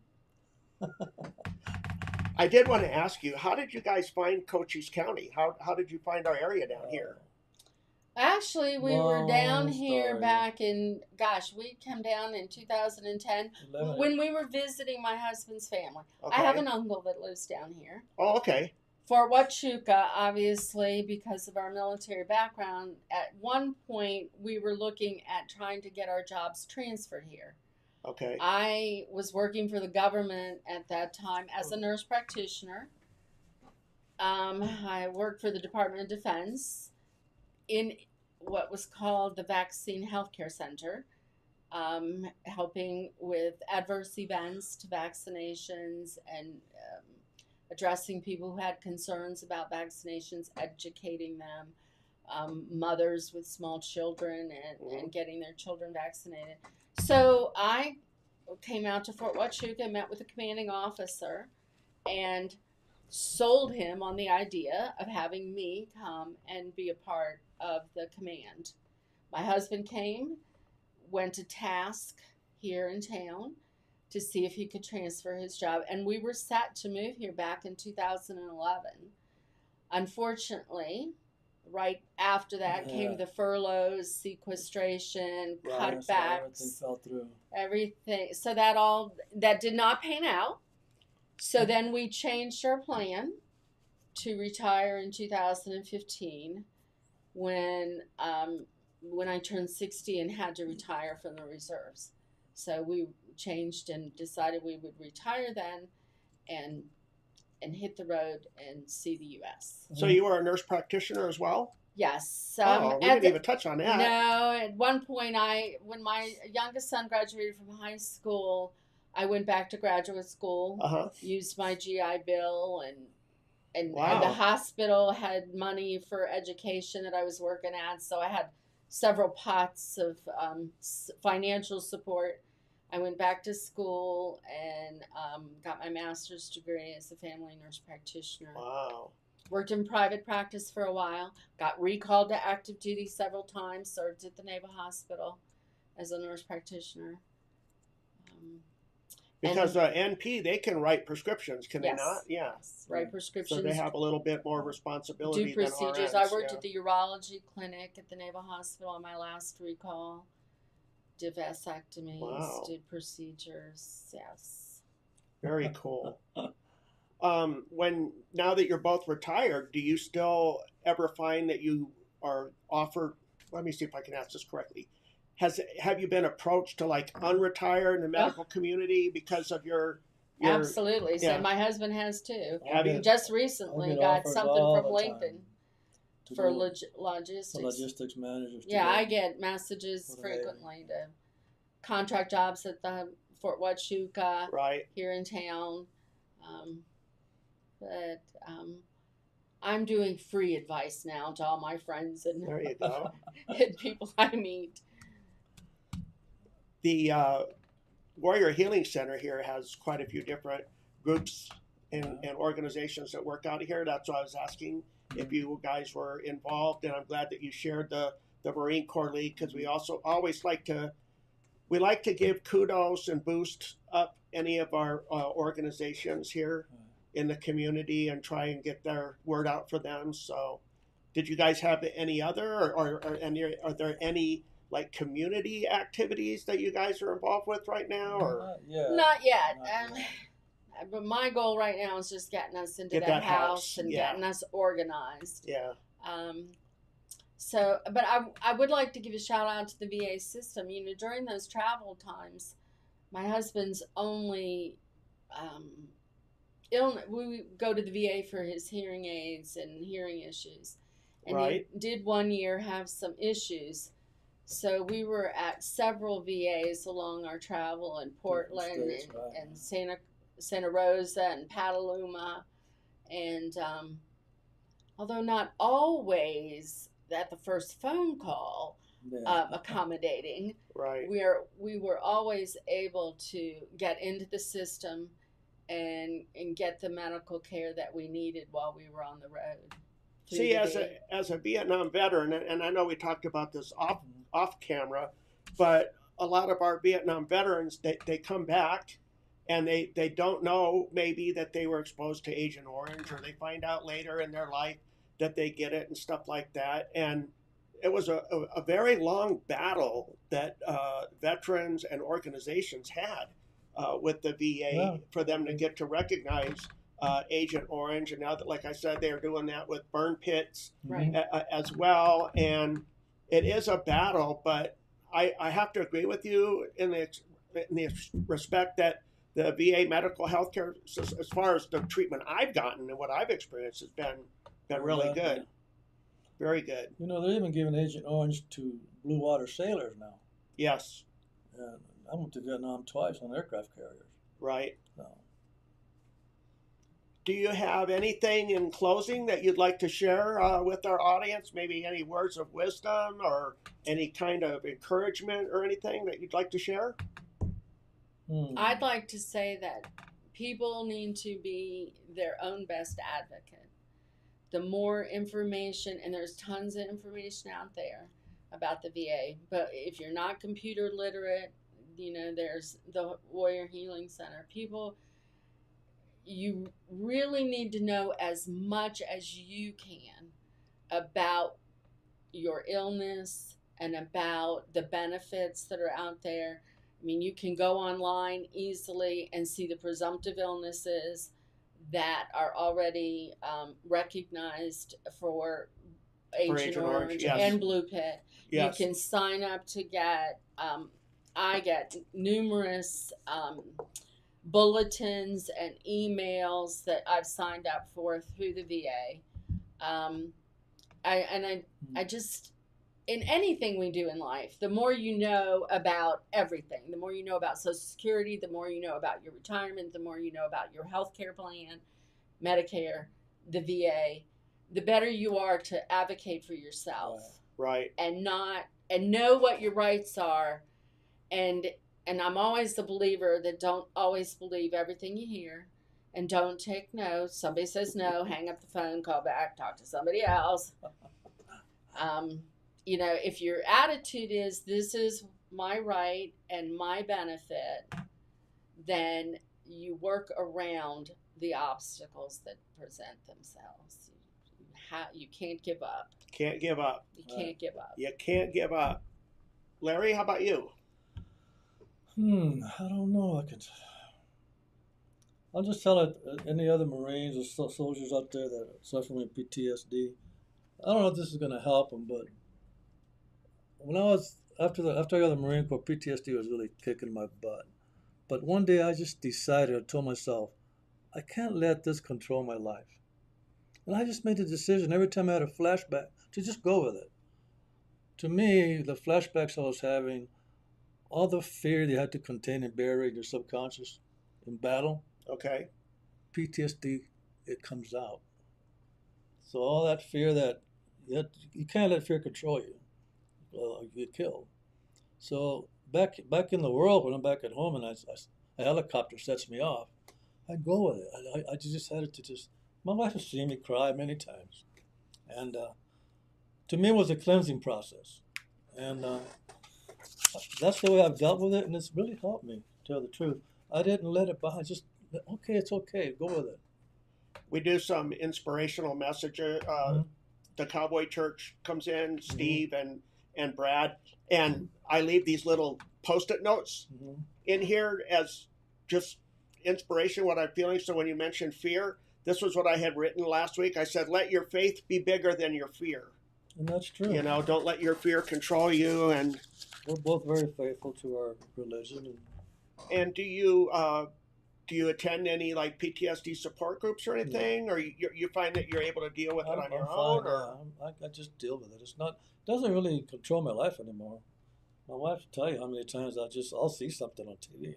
I did want to ask you, how did you guys find Cochise County? How did you find our area down here? Actually, we were Long down here story. back in, gosh, we come down in 2010 when we were visiting my husband's family. Okay. I have an uncle that lives down here. Oh, okay. Fort Huachuca, obviously, because of our military background, at one point we were looking at trying to get our jobs transferred here. Okay. I was working for the government at that time as a nurse practitioner. I worked for the Department of Defense in what was called the Vaccine Healthcare Center, helping with adverse events to vaccinations and addressing people who had concerns about vaccinations, educating them, mothers with small children and getting their children vaccinated. So I came out to Fort Huachuca, met with the commanding officer, and sold him on the idea of having me come and be a part of the command. My husband came, went to task here in town to see if he could transfer his job, and we were set to move here back in 2011. Unfortunately, right after that came the furloughs, sequestration, cutbacks. So everything fell through. Everything. So that did not pan out. So then we changed our plan to retire in 2015 when I turned 60 and had to retire from the reserves. So we changed and decided we would retire then and hit the road and see the U.S. So you were a nurse practitioner as well? Yes. We didn't even touch on that. No, at one point when my youngest son graduated from high school, I went back to graduate school, used my GI Bill, and the hospital had money for education that I was working at, so I had several pots of financial support. I went back to school and got my master's degree as a family nurse practitioner. Wow. Worked in private practice for a while, got recalled to active duty several times, served at the Naval Hospital as a nurse practitioner. Because NP, they can write prescriptions, can they not? Yeah. Yes, write prescriptions. So they have a little bit more responsibility do procedures. than RNs. I worked at the urology clinic at the Naval Hospital on my last recall. Did vasectomies, did procedures, yes. Very cool. Now that you're both retired, do you still ever find that you are offered, let me see if I can ask this correctly. Have you been approached to like unretire in the medical community because of your Absolutely. So my husband has too. Just recently got something from Lincoln for logistics. The logistics managers. Yeah, I get messages frequently to contract jobs at the Fort Huachuca here in town. But I'm doing free advice now to all my friends and, there you go. and people I meet. The Warrior Healing Center here has quite a few different groups and organizations that work out here. That's why I was asking if you guys were involved, and I'm glad that you shared the Marine Corps League, because we also always like to give kudos and boost up any of our organizations here in the community and try and get their word out for them. So did you guys have any other or are there any like community activities that you guys are involved with right now? Or Not yet. But my goal right now is just getting us into that house and getting us organized. Yeah. So, but I would like to give a shout out to the VA system. You know, during those travel times, my husband's only we go to the VA for his hearing aids and hearing issues. And he did one year have some issues. So we were at several VAs along our travel in Portland and Santa Rosa and Petaluma. And although not always at the first phone call accommodating, we were always able to get into the system and get the medical care that we needed while we were on the road. See, as a Vietnam veteran, and I know we talked about this off camera, but a lot of our Vietnam veterans, they come back and they don't know maybe that they were exposed to Agent Orange, or they find out later in their life that they get it and stuff like that. And it was a very long battle that veterans and organizations had with the VA for them to get to recognize Agent Orange. And now that, like I said, they're doing that with burn pits as well. And it is a battle, but I have to agree with you in the respect that the VA medical healthcare, as far as the treatment I've gotten and what I've experienced, has been really good. Very good. You know, they're even giving Agent Orange to blue water sailors now. Yes. And I went to Vietnam twice on aircraft carriers. Right. So. Do you have anything in closing that you'd like to share with our audience? Maybe any words of wisdom or any kind of encouragement or anything that you'd like to share? I'd like to say that people need to be their own best advocate. The more information, and there's tons of information out there about the VA, but if you're not computer literate, you know, there's the Warrior Healing Center. People, you really need to know as much as you can about your illness and about the benefits that are out there. I mean, you can go online easily and see the presumptive illnesses that are already recognized for Agent Orange yes. and Blue Pit. Yes. You can sign up to get, I get numerous bulletins and emails that I've signed up for through the VA. I just, in anything we do in life, the more you know about everything, the more you know about Social Security, the more you know about your retirement, the more you know about your health care plan, Medicare, the VA, the better you are to advocate for yourself. Right. And know what your rights are. And I'm always the believer that don't always believe everything you hear, and don't take no. Somebody says no, hang up the phone, call back, talk to somebody else. You know, if your attitude is, this is my right and my benefit, then you work around the obstacles that present themselves. You can't give up. Can't give up. You can't give up. You can't give up. Larry, how about you? I don't know. I'll just tell it, any other Marines or soldiers out there that are suffering with PTSD. I don't know if this is going to help them, but when I was after I got the Marine Corps, PTSD was really kicking my butt. But one day I just decided, I told myself, I can't let this control my life. And I just made the decision every time I had a flashback to just go with it. To me, the flashbacks I was having, all the fear they had to contain and bury in your subconscious in battle. Okay. PTSD, it comes out. So all that fear that you can't let fear control you. You get killed. So back in the world, when I'm back at home and a helicopter sets me off, I go with it. I just had to my wife has seen me cry many times. And to me, it was a cleansing process. And that's the way I've dealt with it, and it's really helped me, to tell the truth. I didn't let it behind. Just, okay, it's okay. Go with it. We do some inspirational messages. The Cowboy Church comes in, Steve and Brad, and I leave these little Post-it notes in here as just inspiration, what I'm feeling. So when you mentioned fear, this was what I had written last week. I said, let your faith be bigger than your fear. And that's true. You know, don't let your fear control you. And we're both very faithful to our religion. And do you attend any like PTSD support groups or anything, or you find that you're able to deal with it on your own? Or I just deal with it. It doesn't really control my life anymore. My wife will tell you how many times I'll see something on TV and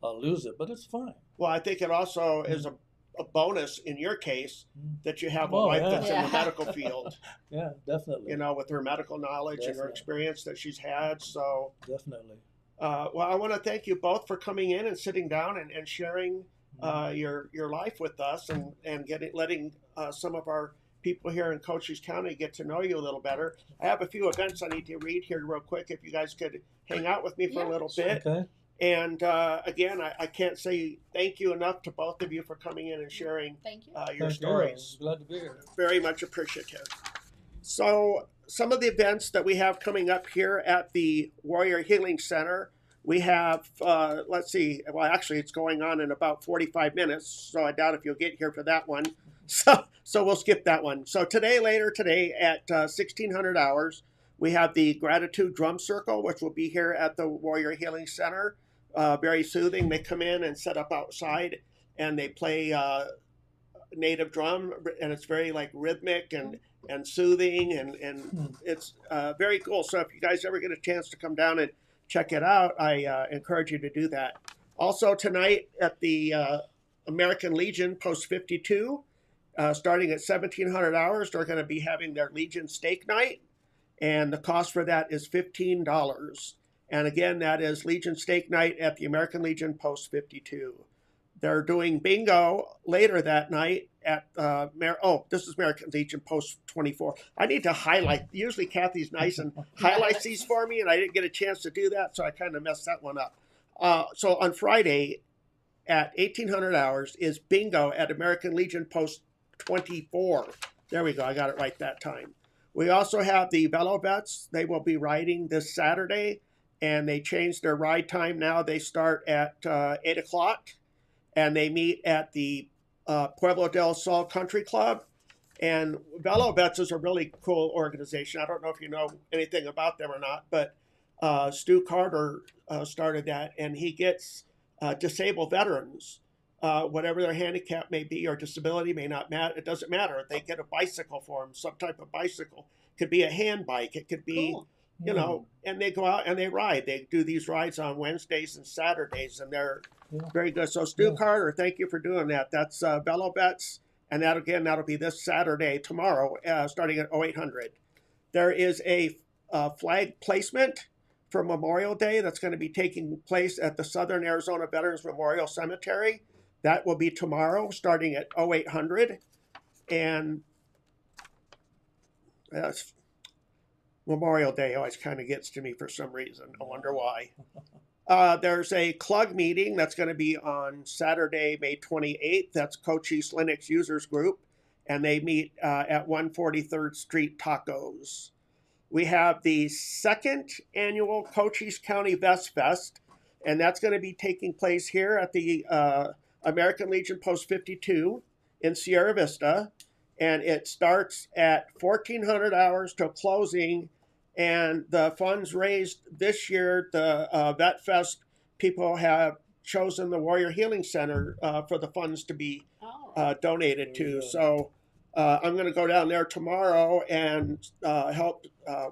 I'll lose it, but it's fine. Well, I think it also is a bonus in your case that you have a wife that's in the medical field. Yeah, definitely. You know, with her medical knowledge and her experience that she's had. So definitely. Well, I want to thank you both for coming in and sitting down and sharing your life with us and letting some of our people here in Cochise County get to know you a little better. I have a few events I need to read here real quick. If you guys could hang out with me for a little bit. Okay. And again, I can't say thank you enough to both of you for coming in and sharing Thank you. your Thank stories. you. Glad to be here. Very much appreciative. So some of the events that we have coming up here at the Warrior Healing Center, we have, let's see, well, actually it's going on in about 45 minutes, so I doubt if you'll get here for that one. So we'll skip that one. So later today at 1600 hours, we have the Gratitude Drum Circle, which will be here at the Warrior Healing Center. Very soothing. They come in and set up outside and they play native drum, and it's very like rhythmic and soothing, and it's very cool. So if you guys ever get a chance to come down and check it out, I encourage you to do that. Also tonight at the American Legion Post 52, starting at 1700 hours, they're going to be having their Legion Steak Night, and the cost for that is $15. And again, that is Legion Steak Night at the American Legion Post 52. They're doing bingo later that night at this is American Legion Post 24. I need to highlight. Usually Kathy's nice and highlights these for me, and I didn't get a chance to do that, so I kind of messed that one up. So on Friday at 1800 hours is bingo at American Legion Post 24. There we go. I got it right that time. We also have the Velo Vets. They will be riding this Saturday, and they changed their ride time now. They start at 8 o'clock. And they meet at the Pueblo del Sol Country Club. And Velo Vets is a really cool organization. I don't know if you know anything about them or not, but Stu Carter started that, and he gets disabled veterans, whatever their handicap may be or disability may not matter. It doesn't matter. They get a bicycle for them, some type of bicycle. It could be a hand bike. It could be, Cool. you know, and they go out and they ride. They do these rides on Wednesdays and Saturdays, and they're very good. So Stu Carter, thank you for doing that. That's Velo Vets, and that'll be this Saturday, tomorrow, starting at 0800. There is a flag placement for Memorial Day that's going to be taking place at the Southern Arizona Veterans Memorial Cemetery. That will be tomorrow, starting at 0800, and Memorial Day always kind of gets to me for some reason. I wonder why. There's a CLUG meeting that's going to be on Saturday, May 28th. That's Cochise Linux Users Group, and they meet at 143rd Street Tacos. We have the second annual Cochise County Vest Fest, and that's going to be taking place here at the American Legion Post 52 in Sierra Vista, and it starts at 1400 hours till closing. And the funds raised this year, the Vet Fest people have chosen the Warrior Healing Center for the funds to be donated to. So I'm going to go down there tomorrow and help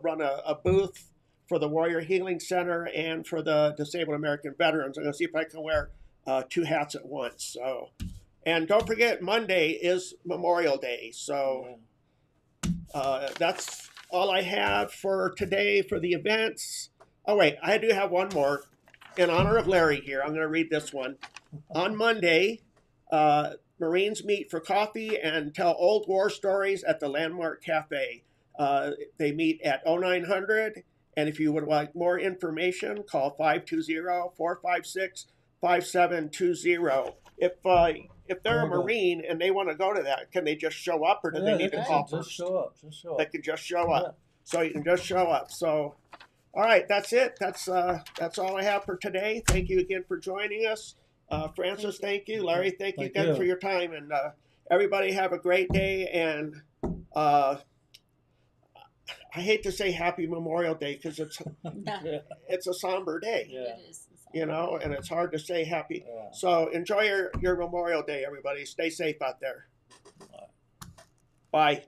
run a booth for the Warrior Healing Center and for the Disabled American Veterans. I'm going to see if I can wear two hats at once. So, and don't forget, Monday is Memorial Day. So that's all I have for today for the events. Oh, wait, I do have one more. In honor of Larry here, I'm going to read this one. On Monday, Marines meet for coffee and tell old war stories at the Landmark Cafe. They meet at 0900, and if you would like more information, call 520-456-5720. If they're a Marine and they want to go to that, can they just show up, or do they need to call first? Just show up. They can just show up. So you can just show up. So, all right, that's it. That's all I have for today. Thank you again for joining us. Francis, thank you. Larry, thank you again for your time. And everybody have a great day. And I hate to say Happy Memorial Day because it's a somber day. It is. You know, and it's hard to say happy. So enjoy your Memorial Day, everybody. Stay safe out there. Bye.